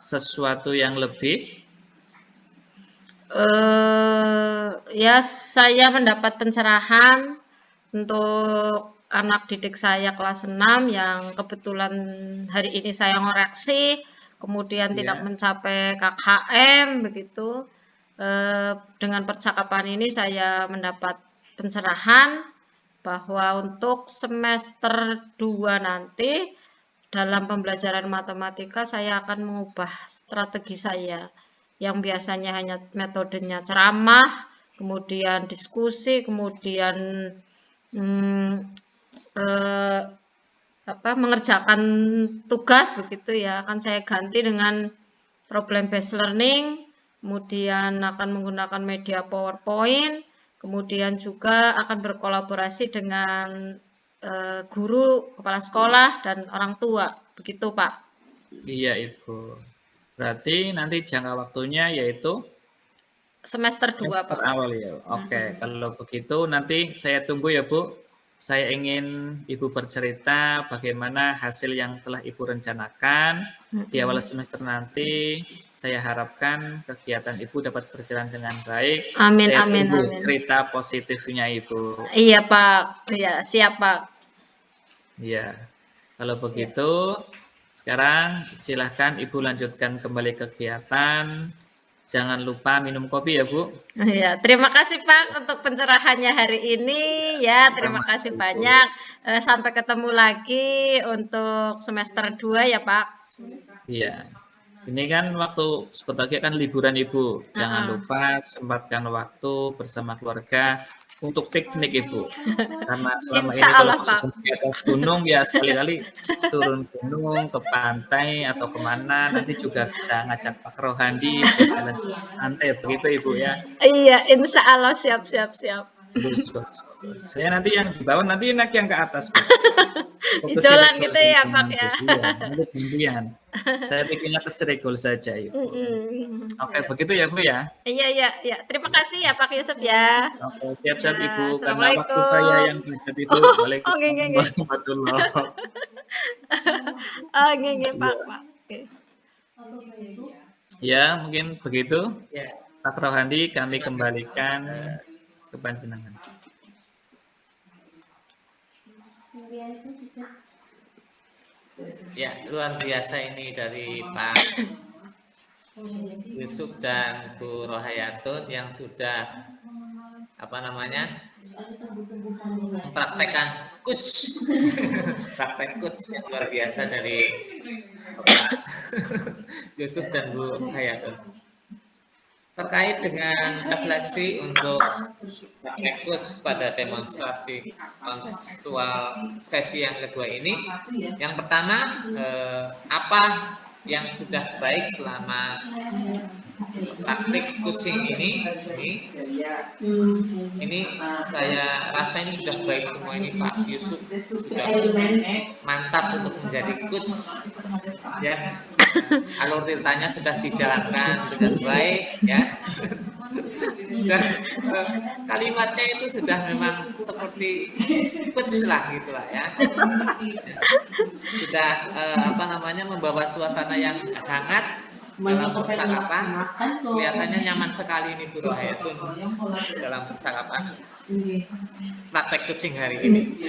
sesuatu yang lebih? Ya, saya mendapat pencerahan untuk anak didik saya kelas 6 yang kebetulan hari ini saya ngoreksi, kemudian tidak mencapai KKM begitu. Dengan percakapan ini saya mendapat pencerahan bahwa untuk semester 2 nanti dalam pembelajaran matematika saya akan mengubah strategi saya yang biasanya hanya metodenya ceramah, kemudian diskusi, kemudian mengerjakan tugas begitu ya, akan saya ganti dengan problem based learning, kemudian akan menggunakan media PowerPoint, kemudian juga akan berkolaborasi dengan guru, kepala sekolah, dan orang tua. Begitu, Pak. Iya, Ibu. Berarti nanti jangka waktunya yaitu semester 2, Pak. Awal ya. Oke, kalau begitu nanti saya tunggu ya, Bu. saya ingin Ibu bercerita bagaimana hasil yang telah Ibu rencanakan di awal semester nanti. Saya harapkan kegiatan Ibu dapat berjalan dengan baik. Amin, Saya amin, tunggu amin. cerita positifnya Ibu. Iya Pak, iya siap Pak. Iya, kalau begitu sekarang silahkan Ibu lanjutkan kembali kegiatan. Jangan lupa minum kopi ya Bu. Iya, terima kasih Pak untuk pencerahannya hari ini ya. Terima kasih banyak. Sampai ketemu lagi untuk semester 2 ya Pak. Iya. Ini kan waktu sebentar lagi kan liburan Ibu. Jangan lupa sempatkan waktu bersama keluarga untuk piknik Ibu. Karena selama Insya ini kalau Allah, Pak. di atas gunung ya sekali-kali turun gunung ke pantai atau kemana, nanti juga bisa ngajak Pak Rohandi jalan pantai begitu Ibu ya. Iya, insya Allah siap. Saya nanti yang di bawah, nanti naik yang ke atas Pak. Ijolan gitu ya Pak ya. Nanti gantian. Saya bikinnya keserigol saja Ibu. Oke, begitu ya Bu ya. Iya. Terima kasih ya Pak Yusuf ya. Oke, siap Ibu. Karena Assalamualaikum. waktu saya yang padat itu. Waalaikumsalam warahmatullahi Nggih Pak. Oke. Ya, mungkin begitu. Ya. Pak Rohandi, kami kembalikan ke panjenengan. Ya, luar biasa ini dari Pak Yusuf dan Bu Rohayatun yang sudah mempraktekkan coach praktek coach yang luar biasa dari Pak Yusuf dan Bu Rohayatun terkait dengan refleksi untuk praktek coach pada demonstrasi kontekstual sesi yang kedua ini. Yang pertama, apa yang sudah baik selama praktik coaching ini saya rasa ini sudah baik semua. Ini Pak Yusuf sudah mantap untuk menjadi coach ya. Alur ceritanya sudah dijalankan dengan baik ya. Dan kalimatnya itu sudah memang seperti coach lah gitulah ya. Sudah membawa suasana yang hangat dalam percakapan. Kelihatannya nyaman sekali ini Bu Rohayatun dalam percakapan praktek coaching hari ini.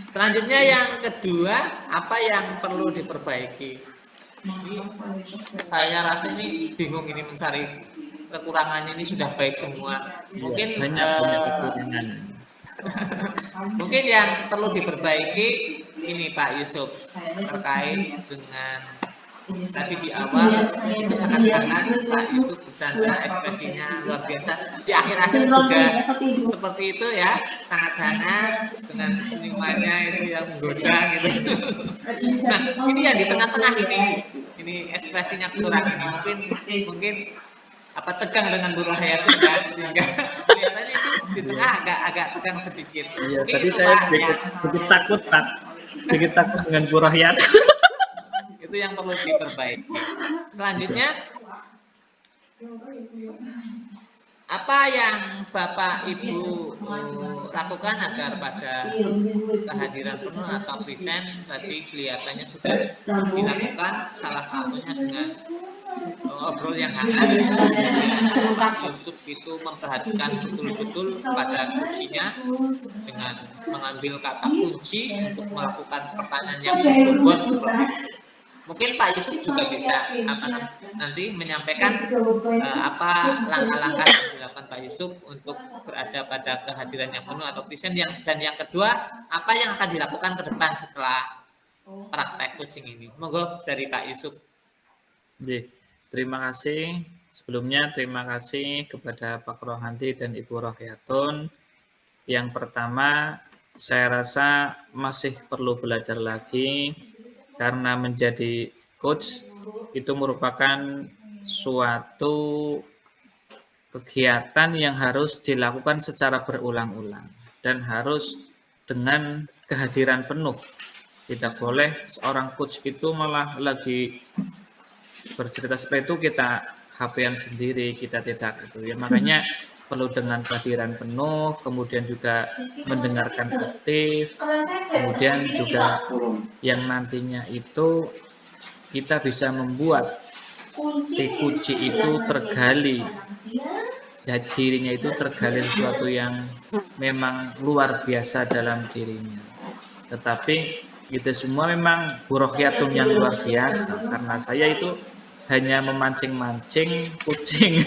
Selanjutnya yang kedua, apa yang perlu diperbaiki? Ini saya rasa ini bingung ini mencari kekurangannya. Ini sudah baik semua. Mungkin banyak kekurangan. Mungkin yang perlu diperbaiki ini Pak Yusuf terkait dengan tadi di awal itu sangat hangat Pak Yusuf bercanda, ekspresinya luar biasa. Di akhir-akhir juga seperti itu ya, sangat hangat dengan senyumannya itu yang menggoda gitu. Nah ini yang di tengah-tengah ini ekspresinya kurang ini. Mungkin tegang dengan Bu Rohayatun kan, sehingga kelihatannya itu di tengah agak tegang sedikit. Iya, tadi saya sedikit takut Pak, sedikit takut dengan Bu Rohayatun. Itu yang perlu diperbaiki. Selanjutnya, apa yang Bapak Ibu lakukan agar pada kehadiran penuh atau present tadi kelihatannya sudah dilakukan, salah satunya dengan obrol yang hangat. Pak Yusuf itu memperhatikan betul-betul pada kuncinya dengan mengambil kata kunci untuk melakukan pertanyaan yang berbobot seperti itu. Mungkin Pak Yusuf juga bisa nanti menyampaikan apa langkah-langkah yang dilakukan Pak Yusuf untuk berada pada kehadiran yang penuh atau present. Dan yang kedua, apa yang akan dilakukan ke depan setelah praktek coaching ini? Monggo dari Pak Yusuf. Terima kasih. Sebelumnya terima kasih kepada Pak Rohandi dan Ibu Rohayatun. Yang pertama, saya rasa masih perlu belajar lagi. Karena menjadi coach itu merupakan suatu kegiatan yang harus dilakukan secara berulang-ulang dan harus dengan kehadiran penuh. Tidak boleh seorang coach itu malah lagi bercerita seperti itu kita HP-an sendiri, kita tidak itu ya. Makanya perlu dengan kehadiran penuh, kemudian juga mendengarkan aktif, kemudian juga yang nantinya itu kita bisa membuat si kuci itu tergali, jadi dirinya itu tergali sesuatu yang memang luar biasa dalam dirinya. Tetapi itu semua memang burohiyatun yang luar biasa, karena saya itu hanya memancing-mancing kucing,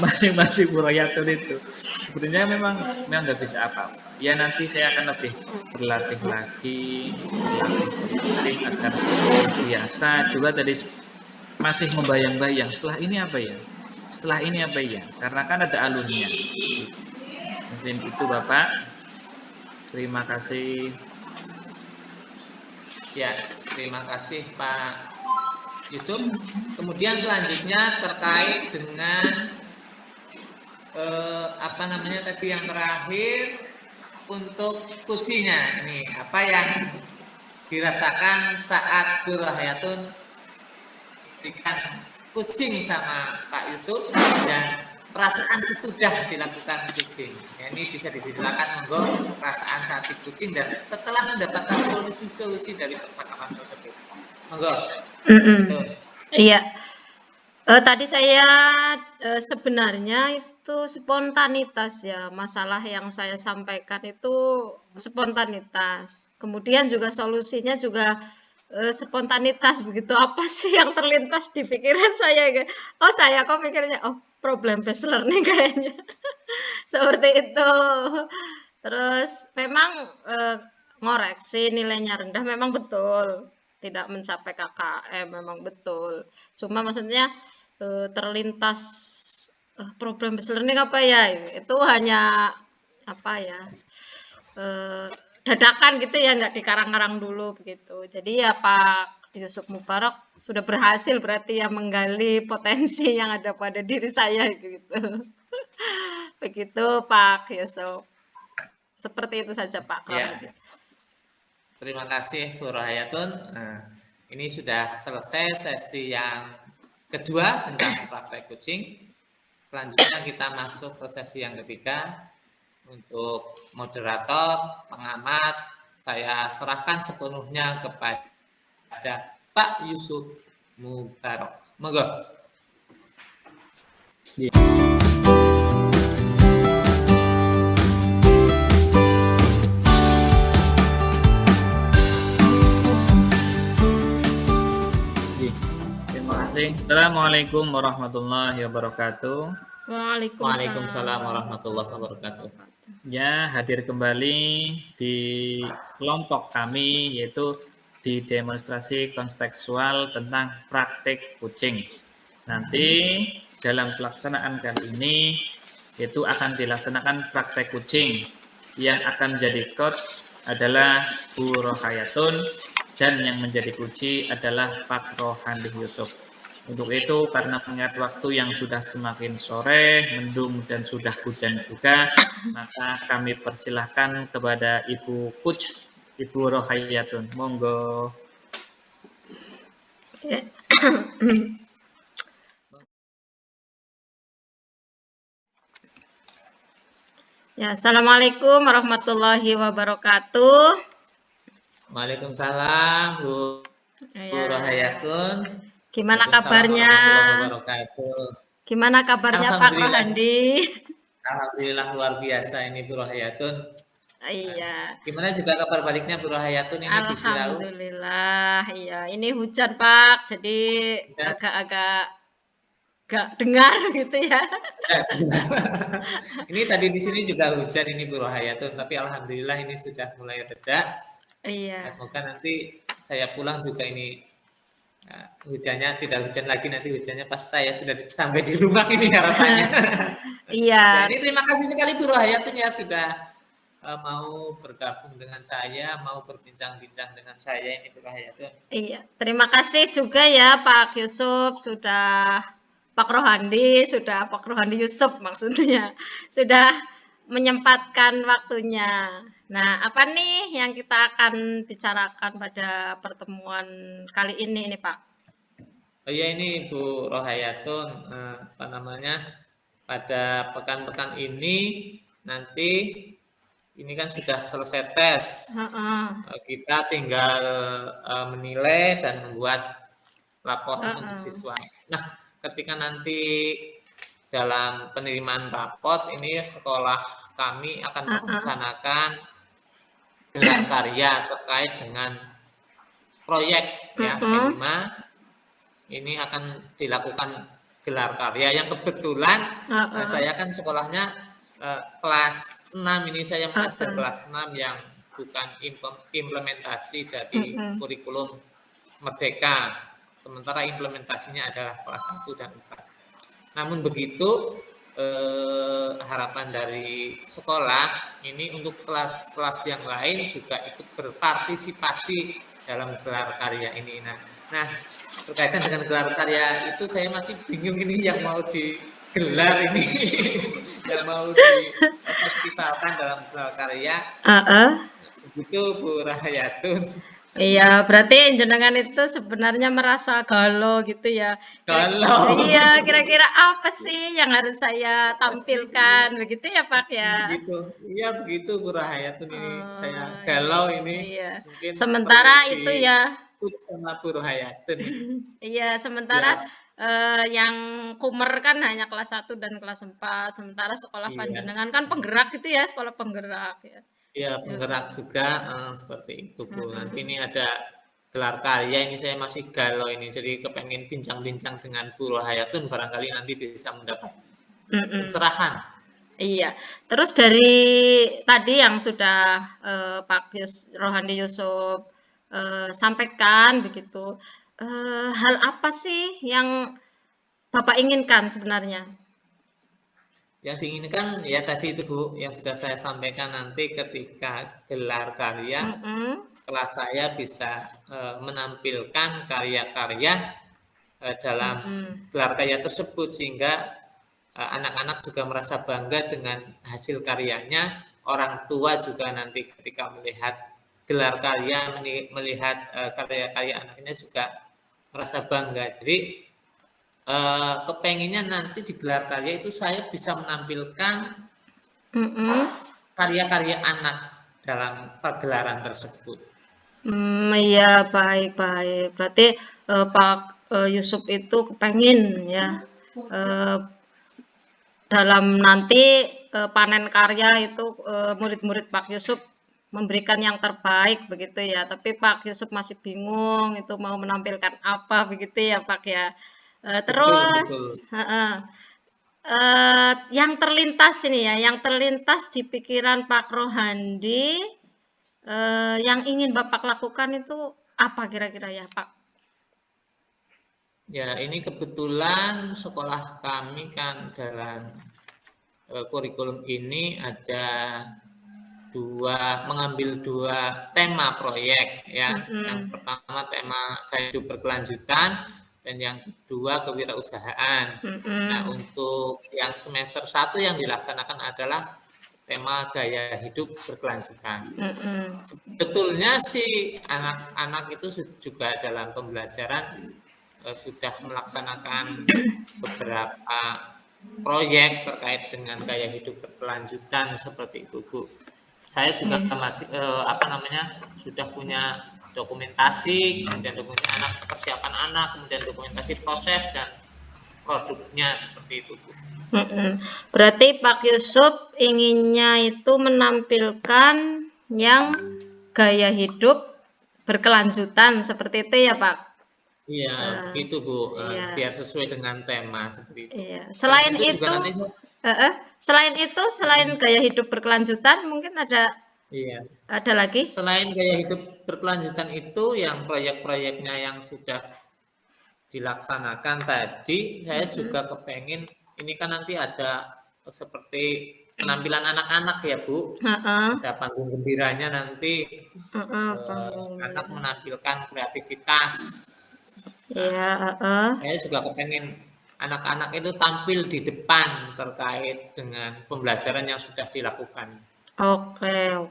mancing-mancing burohiyatun itu. Sebenarnya memang nggak bisa apa-apa. Ya nanti saya akan lebih berlatih lagi, agar terbiasa. Juga tadi masih membayang-bayang setelah ini apa ya? Setelah ini apa ya? Karena kan ada alurnya. Mungkin itu Bapak. Terima kasih. Ya, terima kasih Pak Yusuf. Kemudian selanjutnya terkait dengan apa namanya tadi yang terakhir untuk kucinya. Nih, apa yang dirasakan saat Burahayatun diberikan kucing sama Pak Yusuf dan perasaan sesudah dilakukan kucing. Ya, ini bisa diceritakan monggo perasaan saat kucing dan setelah mendapatkan solusi-solusi dari percakapan tersebut. Monggo. Iya. Tadi saya sebenarnya itu spontanitas ya, masalah yang saya sampaikan itu spontanitas. Kemudian juga solusinya juga spontanitas begitu. Apa sih yang terlintas di pikiran saya? Oh, saya kok mikirnya problem based learning kayaknya. Seperti itu. Terus memang ngoreksi nilainya rendah memang betul. Tidak mencapai KKM memang betul. Cuma maksudnya terlintas problem based learning apa ya? Itu hanya apa ya? Dadakan gitu ya, nggak dikarang-karang dulu begitu. Jadi ya Pak Yusuf Mubarak sudah berhasil berarti ya menggali potensi yang ada pada diri saya gitu. Begitu Pak Yusuf. Seperti itu saja Pak. Ya. Terima kasih Bu Rahayatun. Nah, ini sudah selesai sesi yang kedua tentang praktek kucing. Selanjutnya kita masuk ke sesi yang ketiga. Untuk moderator, pengamat, saya serahkan sepenuhnya kepada Pak Yusuf Mubarak. Monggo. Terima kasih. Assalamualaikum warahmatullahi wabarakatuh. Waalaikumsalam warahmatullahi wabarakatuh. Ya, hadir kembali di kelompok kami, yaitu di demonstrasi kontekstual tentang praktik kucing. Nanti dalam pelaksanaan kali ini, yaitu akan dilaksanakan praktek kucing. Yang akan menjadi coach adalah Bu Rohayatun, dan yang menjadi kunci adalah Pak Rohandi Yusuf. Untuk itu, karena mengingat waktu yang sudah semakin sore, mendung dan sudah hujan juga, maka kami persilahkan kepada Ibu Coach, Ibu Rohayatun. Monggo. Ya, Assalamualaikum warahmatullahi wabarakatuh. Waalaikumsalam Bu Rohayatun. Gimana kabarnya? Gimana kabarnya Pak Rohandi? Alhamdulillah luar biasa ini Bu Rohayatun. Iya. Gimana juga kabar baliknya Bu Rohayatun ini di Sirau? Alhamdulillah, iya. Ini hujan Pak, jadi agak-agak gak dengar gitu ya. Ini tadi di sini juga hujan ini Bu Rohayatun, tapi alhamdulillah ini sudah mulai reda. Iya. Nah, semoga nanti saya pulang juga ini hujannya tidak hujan lagi, nanti hujannya pas saya sudah sampai di rumah ini harapannya. Iya. Jadi terima kasih sekali Bu Rohayatun ya sudah mau bergabung dengan saya, mau berbincang-bincang dengan saya ini Bu Rohayatun. Iya, terima kasih juga ya Pak Yusuf sudah Pak Rohandi Yusuf maksudnya sudah menyempatkan waktunya. Nah, apa nih yang kita akan bicarakan pada pertemuan kali ini Pak? Oh ya, ini Bu Rohayatun, apa namanya, pada pekan-pekan ini nanti ini kan sudah selesai tes. Kita tinggal menilai dan membuat laporan untuk siswa. Nah, ketika nanti dalam penerimaan rapot ini sekolah kami akan merencanakan gelar karya terkait dengan proyek ya P5 ini akan dilakukan gelar karya yang kebetulan saya kan sekolahnya kelas 6 ini saya mengajar kelas 6 yang bukan implementasi dari kurikulum Merdeka, sementara implementasinya adalah kelas 1 dan 4. Namun begitu harapan dari sekolah ini untuk kelas-kelas yang lain juga ikut berpartisipasi dalam gelar karya ini. Nah berkaitan dengan gelar karya itu saya masih bingung ini yang mau digelar ini yang mau difestivalkan dalam gelar karya. Begitu Bu Rahayatun. Iya, berarti jenengan itu sebenarnya merasa galau gitu ya. Galau. Iya, kira-kira apa sih yang harus saya tampilkan begitu ya Pak ya? Begitu. Iya begitu Bu Rahayatun ini saya galau ini. Iya. Mungkin Sementara itu ya. Sama Bu Rahayatun. Iya, sementara yang Kumer kan hanya kelas 1 dan kelas 4. Sementara sekolah panjenengan kan penggerak gitu ya, sekolah penggerak ya. Iya, penggerak juga seperti itu Bu. Nanti ini ada gelar karya ini saya masih galau ini. Jadi kepengen bincang-bincang dengan Bu Rahayatun barangkali nanti bisa mendapat pencerahan. Iya. Terus dari tadi yang sudah Pak Rohandi Yusuf sampaikan begitu, hal apa sih yang Bapak inginkan sebenarnya? Yang diinginkan ya tadi itu Bu, yang sudah saya sampaikan nanti ketika gelar karya, kelas saya bisa menampilkan karya-karya dalam gelar karya tersebut sehingga anak-anak juga merasa bangga dengan hasil karyanya, orang tua juga nanti ketika melihat gelar karya, melihat karya-karya anaknya juga merasa bangga. Jadi kepenginnya nanti di gelar karya itu saya bisa menampilkan karya-karya anak dalam pergelaran tersebut. Iya, baik-baik. Berarti Pak Yusuf itu kepengen ya dalam nanti panen karya itu murid-murid Pak Yusuf memberikan yang terbaik begitu ya. Tapi Pak Yusuf masih bingung itu mau menampilkan apa begitu ya Pak ya. Terus yang terlintas ini ya, yang terlintas di pikiran Pak Rohandi yang ingin Bapak lakukan itu apa kira-kira ya Pak? Ya ini kebetulan sekolah kami kan dalam kurikulum ini ada mengambil dua tema proyek ya. Yang pertama tema gaya hidup berkelanjutan dan yang kedua kewirausahaan. Nah, untuk yang semester 1 yang dilaksanakan adalah tema gaya hidup berkelanjutan. Sebetulnya sih anak-anak itu juga dalam pembelajaran sudah melaksanakan beberapa proyek terkait dengan gaya hidup berkelanjutan seperti itu, Bu. Saya juga masih sudah punya dokumentasi, kemudian dokumentasi persiapan anak, kemudian dokumentasi proses dan produknya seperti itu, Bu. Berarti Pak Yusuf inginnya itu menampilkan yang gaya hidup berkelanjutan seperti itu ya Pak? Iya, gitu Bu. Biar sesuai dengan tema seperti itu. Iya. Selain gaya hidup berkelanjutan mungkin ada. Iya. Ada lagi? Selain gaya hidup berkelanjutan itu, yang proyek-proyeknya yang sudah dilaksanakan tadi, saya juga kepengen, ini kan nanti ada seperti penampilan anak-anak ya Bu, ada panggung gembiranya nanti, anak menampilkan kreativitas. Saya juga kepengen anak-anak itu tampil di depan terkait dengan pembelajaran yang sudah dilakukan. Oke.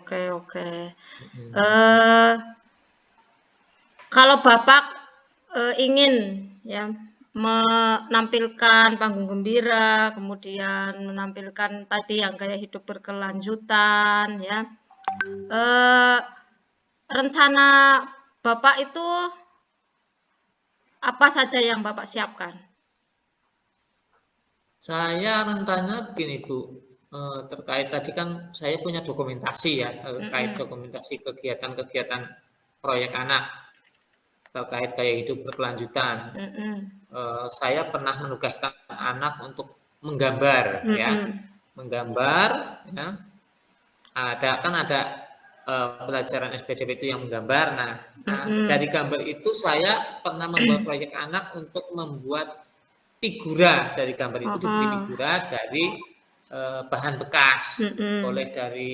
Kalau Bapak ingin ya menampilkan panggung gembira, kemudian menampilkan tadi yang gaya hidup berkelanjutan ya. Rencana Bapak itu apa saja yang Bapak siapkan? Saya rencananya begini Bu, terkait tadi kan saya punya dokumentasi ya, terkait dokumentasi kegiatan-kegiatan proyek anak terkait gaya hidup berkelanjutan. Saya pernah menugaskan anak untuk menggambar ya, menggambar ya. Ada pelajaran SPDP itu yang menggambar. Nah, dari gambar itu saya pernah membuat proyek anak untuk membuat figura. Dari gambar itu diberi figura dari bahan bekas, boleh dari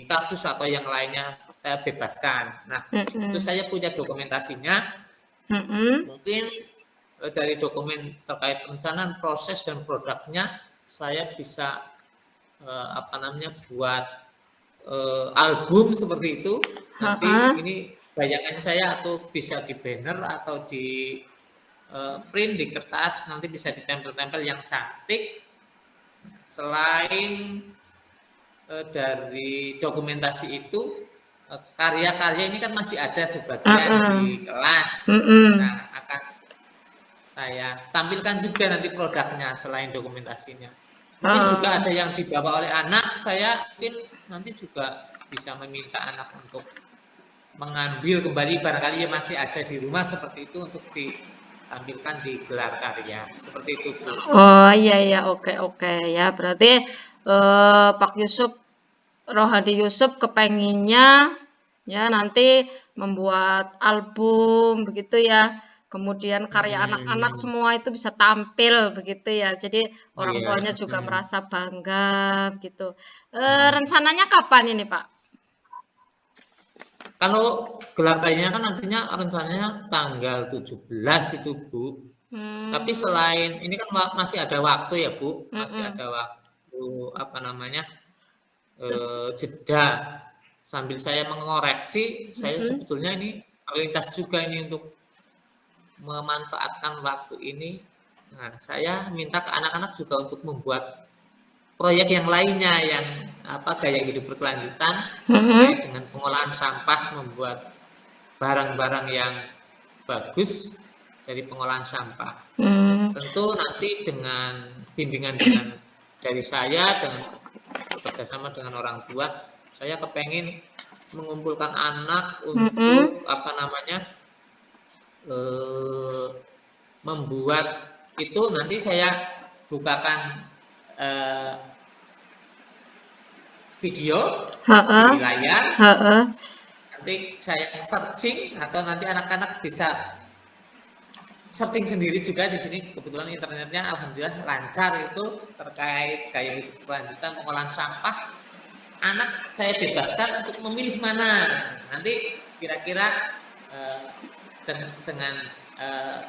kardus atau yang lainnya saya bebaskan. Nah, itu saya punya dokumentasinya. Mungkin dari dokumen terkait perencanaan, proses dan produknya saya bisa buat album seperti itu. Nanti ini bayangan saya atau bisa di banner atau di print di kertas, nanti bisa ditempel-tempel yang cantik. Selain dari dokumentasi itu, karya-karya ini kan masih ada sebagian di kelas. Nah, akan saya tampilkan juga nanti produknya selain dokumentasinya. Mungkin juga ada yang dibawa oleh anak, saya mungkin nanti juga bisa meminta anak untuk mengambil kembali, barangkali ya masih ada di rumah seperti itu untuk ditampilkan di gelar karya. Seperti itu, Bu. Oh iya, oke ya. Berarti Pak Rohadi Yusuf kepenginnya ya nanti membuat album begitu ya. Kemudian karya anak-anak semua itu bisa tampil begitu ya. Jadi orang tuanya juga merasa bangga gitu. Rencananya kapan ini, Pak? Kalau gelar karyanya kan nantinya rencananya tanggal 17 itu, Bu. Tapi selain ini kan masih ada waktu ya, Bu. Masih ada waktu jeda. Sambil saya mengoreksi, saya sebetulnya ini terlintas juga ini untuk memanfaatkan waktu ini. Nah, saya minta ke anak-anak juga untuk membuat proyek yang lainnya yang gaya hidup berkelanjutan terkait dengan pengolahan sampah, membuat barang-barang yang bagus dari pengolahan sampah. Tentu nanti dengan bimbingan dari saya dengan bekerjasama dengan orang tua, saya kepengen mengumpulkan anak untuk membuat itu. Nanti saya bukakan video di layar. Nanti saya searching atau nanti anak-anak bisa searching sendiri juga di sini. Kebetulan internetnya alhamdulillah lancar itu terkait gaya hidup berkelanjutan, pengolahan sampah. Anak saya bebaskan untuk memilih mana. Nanti kira-kira dengan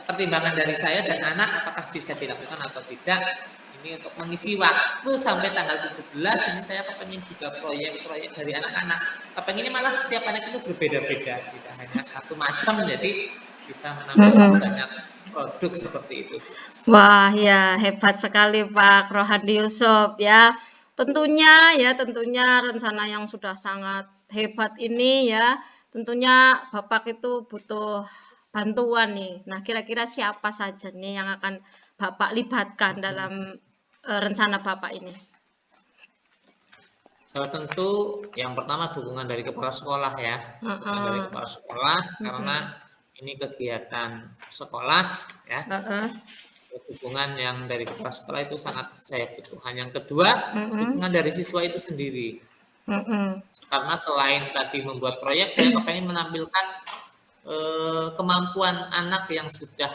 pertimbangan dari saya dan anak apakah bisa dilakukan atau tidak. Ini untuk mengisi waktu sampai tanggal 17 ini saya kepengen juga proyek-proyek dari anak-anak. Kepengennya malah setiap anak itu berbeda-beda, tidak hanya satu macam, jadi bisa menampilkan banyak produk seperti itu. Wah ya, hebat sekali Pak Rohadi Yusuf ya. Tentunya rencana yang sudah sangat hebat ini ya, tentunya Bapak itu butuh bantuan nih. Nah, kira-kira siapa saja nih yang akan Bapak libatkan dalam rencana Bapak ini? Tentu yang pertama dukungan dari kepala sekolah ya, dukungan dari kepala sekolah karena ini kegiatan sekolah ya. Dukungan yang dari kepala sekolah itu sangat saya butuhkan. Yang kedua, dukungan dari siswa itu sendiri. Karena selain tadi membuat proyek, saya kepengen menampilkan kemampuan anak yang sudah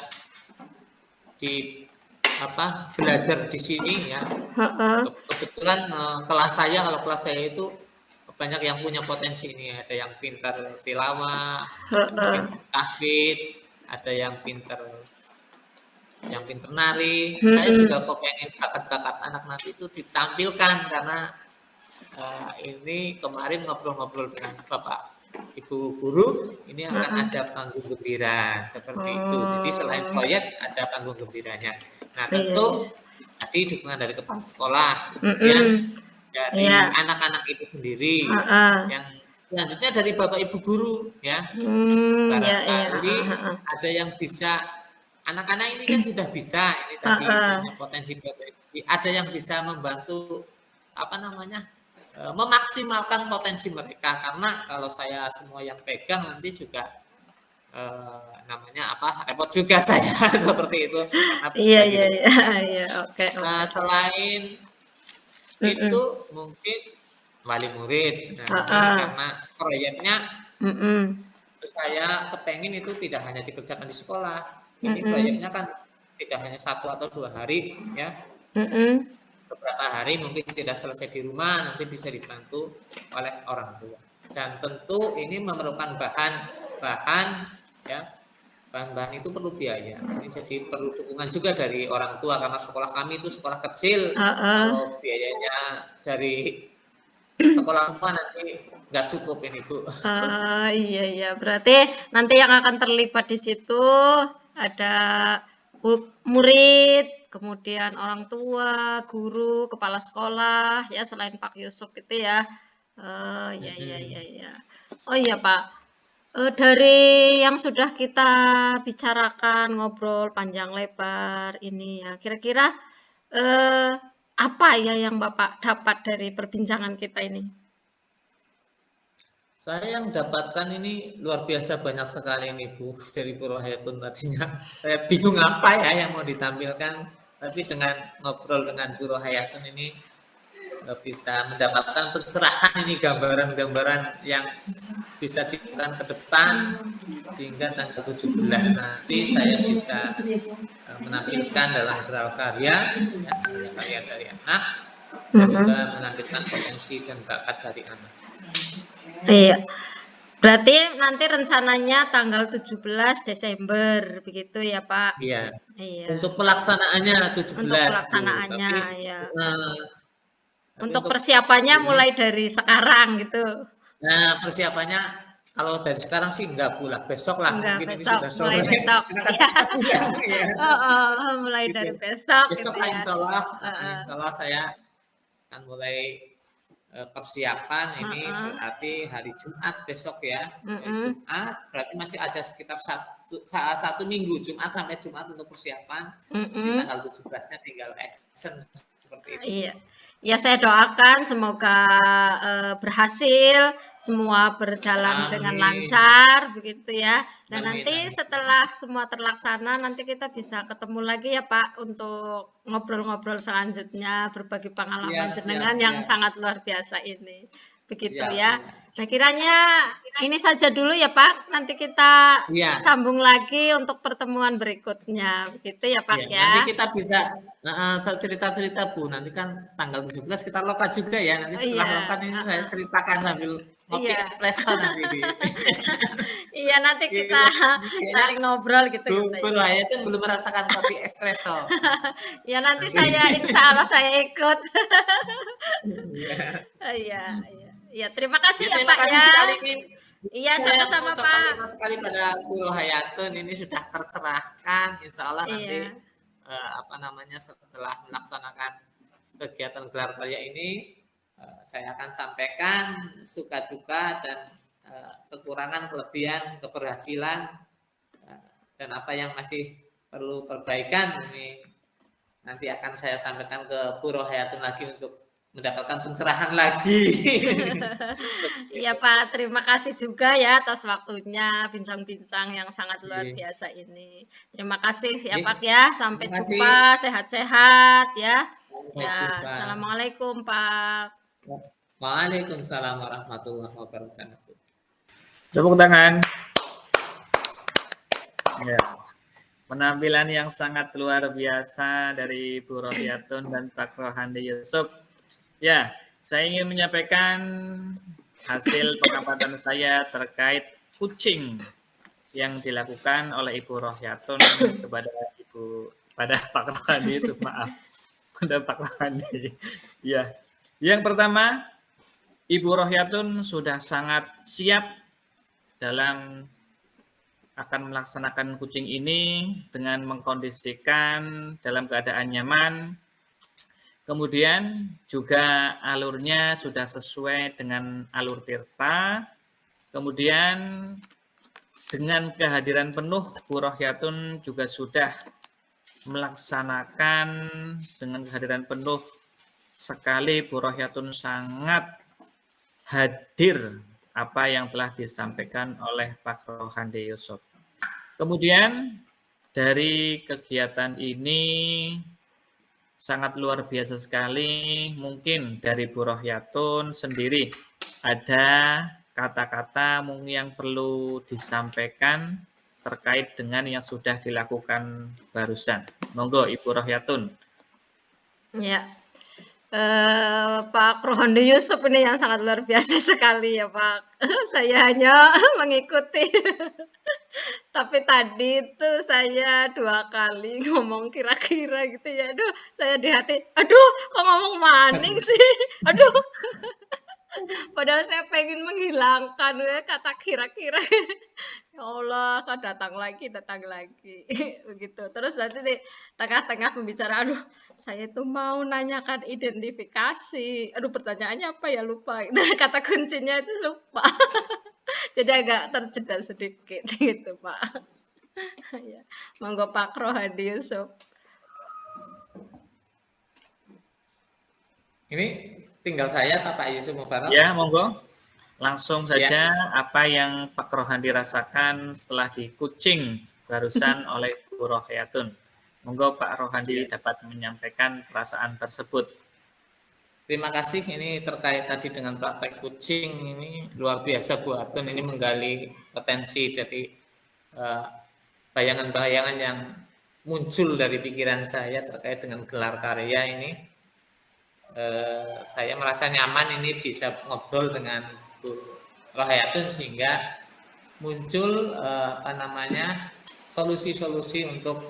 belajar di sini ya. Kebetulan kalau kelas saya itu banyak yang punya potensi ini. Ada yang pintar tilawah, ada yang tahfidz, ada yang pintar nari. Saya juga kepengen bakat-bakat anak nanti itu ditampilkan karena ini kemarin ngobrol-ngobrol dengan Bapak Ibu Guru, ini akan ada panggung gembira seperti itu. Jadi selain proyek ada panggung gembiranya. Nah, tentu tadi dukungan dari kepala sekolah, kemudian dari anak-anak itu sendiri, yang selanjutnya dari Bapak Ibu Guru ya. Barangkali ada yang bisa, anak-anak ini kan sudah bisa, ini tadi punya potensi Bapak Ibu. Ada yang bisa membantu memaksimalkan potensi mereka, karena kalau saya semua yang pegang nanti juga repot juga saya seperti itu. Oke. Selain itu mungkin wali murid. Nah, ini karena proyeknya saya kepengen itu tidak hanya dikerjakan di sekolah. Ini proyeknya kan tidak hanya 1 atau 2 hari ya. Beberapa hari mungkin tidak selesai di rumah, nanti bisa dibantu oleh orang tua. Dan tentu ini memerlukan bahan ya. Bahan-bahan itu perlu biaya. Ini jadi perlu dukungan juga dari orang tua, karena sekolah kami itu sekolah kecil. Kalau biayanya dari sekolah semua nanti nggak cukup ini, Bu. Iya. Berarti nanti yang akan terlibat di situ ada murid, kemudian orang tua, guru, kepala sekolah, ya selain Pak Yusuf itu ya. Ya. Oh iya Pak, dari yang sudah kita bicarakan, ngobrol panjang lebar ini ya, kira-kira apa ya yang Bapak dapat dari perbincangan kita ini? Saya yang dapatkan ini luar biasa banyak sekali nih Bu, dari Puro Hayatun tadinya. Saya bingung apa ya yang mau ditampilkan, tapi dengan ngobrol dengan Puro Hayatun ini bisa mendapatkan pencerahan ini, gambaran-gambaran yang bisa diberikan ke depan, sehingga tanggal 17 nanti saya bisa menampilkan dalam karya dari anak, dan juga menampilkan potensi dan bakat dari anak. Iya. Berarti nanti rencananya tanggal 17 Desember begitu ya, Pak? Iya. Untuk pelaksanaannya 17. Untuk pelaksanaannya, ya. Untuk untuk persiapannya mulai dari sekarang gitu. Nah, persiapannya kalau dari sekarang sih enggak pula, besok lah. Mungkin besok, ini sudah mulai besok. Mulai dari besok. Besok gitu ya. insya Allah saya akan mulai persiapan ini berarti hari Jumat besok ya. Jumat berarti masih ada sekitar satu minggu, Jumat sampai Jumat untuk persiapan. Di tanggal 17-nya tinggal action seperti itu. Iya. Ya saya doakan semoga berhasil, semua berjalan dengan lancar begitu ya. Dan nanti setelah semua terlaksana nanti kita bisa ketemu lagi ya Pak untuk ngobrol-ngobrol selanjutnya, berbagi pengalaman jenengan yang sangat luar biasa ini. Begitu ya. Nah kiranya ini saja dulu ya Pak, nanti kita sambung lagi untuk pertemuan berikutnya, begitu ya Pak ya. Nanti kita bisa cerita-cerita Bu, nanti kan tanggal 17 kita lokat juga ya, nanti setelah lokat ini saya ceritakan sambil ngopi espresso nanti. Iya nanti kita saling ngobrol gitu. Guru saya itu belum merasakan kopi espresso. Ya nanti saya insya Allah saya ikut. Iya, terima kasih ya Pak ya. Iya, sama-sama Pak. Terima sekali pada Guru Hayatun, ini sudah tercerahkan. Insya Allah nanti setelah melaksanakan kegiatan gelar karya ini, saya akan sampaikan suka duka dan kekurangan, kelebihan, keberhasilan, dan apa yang masih perlu perbaikan ini nanti akan saya sampaikan ke Puro Hayatun lagi untuk mendapatkan pencerahan lagi. Iya Pak, terima kasih juga ya atas waktunya, bincang-bincang yang sangat luar biasa ini. Terima kasih ya Pak ya, sampai jumpa, sehat-sehat ya. Assalamualaikum Pak. Waalaikumsalam warahmatullahi wabarakatuh. Tepuk tangan. Ya. Penampilan yang sangat luar biasa dari Bu Rohiyatun dan Pak Rohandi Yusuf. Ya, saya ingin menyampaikan hasil pengamatan saya terkait coaching yang dilakukan oleh Ibu Rohiyatun pada Pak Rohandi Yusuf, maaf, pada Pak Rohandi. Ya, yang pertama, Ibu Rohiyatun sudah sangat siap dalam akan melaksanakan coaching ini dengan mengkondisikan dalam keadaan nyaman. Kemudian juga alurnya sudah sesuai dengan alur Tirta. Kemudian dengan kehadiran penuh Bu Rohyatun juga sudah melaksanakan dengan kehadiran penuh sekali. Bu Rohyatun sangat hadir apa yang telah disampaikan oleh Pak Rohandi Yusuf. Kemudian dari kegiatan ini sangat luar biasa sekali. Mungkin dari Bu Rohyatun sendiri ada kata-kata mungkin yang perlu disampaikan terkait dengan yang sudah dilakukan barusan. Monggo Ibu Rohyatun. Ya, Pak Rohandi Yusuf ini yang sangat luar biasa sekali ya Pak. Saya hanya mengikuti. Tapi tadi itu saya 2 kali ngomong kira-kira gitu ya. Aduh, saya di hati, aduh kok ngomong maning sih. Aduh. Padahal saya pengen menghilangkan ya, kata kira-kira. Ya Allah, kok datang lagi. Begitu. Terus nanti di tengah-tengah pembicaraan, aduh, saya itu mau nanyakan identifikasi. Aduh, pertanyaannya apa ya, lupa. Nah, kata kuncinya itu lupa. Jadi agak terjeda sedikit gitu, Pak. Ya. Monggo Pak Rohandi Yusuf. Ini tinggal saya Pak Yusuf Mubarak. Ya, monggo. Langsung saja apa yang Pak Rohandi rasakan setelah di coaching barusan oleh Bu Rohyatun. Monggo Pak Rohandi dapat menyampaikan perasaan tersebut. Terima kasih, ini terkait tadi dengan praktek coaching, ini luar biasa Bu Atun, ini menggali potensi dari bayangan-bayangan yang muncul dari pikiran saya terkait dengan gelar karya ini. Saya merasa nyaman ini bisa ngobrol dengan Bu Rohyatun sehingga muncul solusi-solusi untuk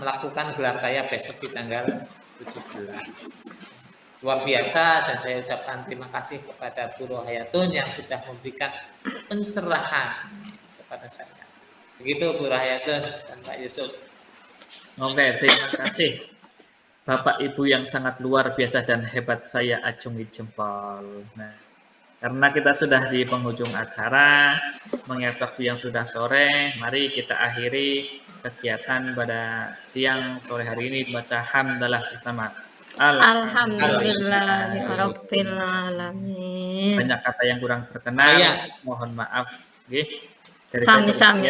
melakukan gelar karya besok di tanggal 17. Luar biasa, dan saya ucapkan terima kasih kepada Bu Rohyatun yang sudah memberikan pencerahan kepada saya. Begitu Bu Rohyatun dan Pak Yusuf. Oke, terima kasih. Bapak Ibu yang sangat luar biasa dan hebat, saya acungi jempol. Nah, karena kita sudah di penghujung acara, mengingat waktu yang sudah sore, mari kita akhiri kegiatan pada siang sore hari ini baca hamdalah bersama. Alhamdulillahirabbil alamin. Banyak kata yang kurang berkenan, mohon maaf. Dari Sami-sami.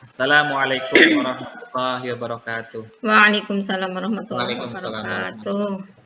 Assalamualaikum warahmatullahi wabarakatuh. Waalaikumsalam warahmatullahi wabarakatuh.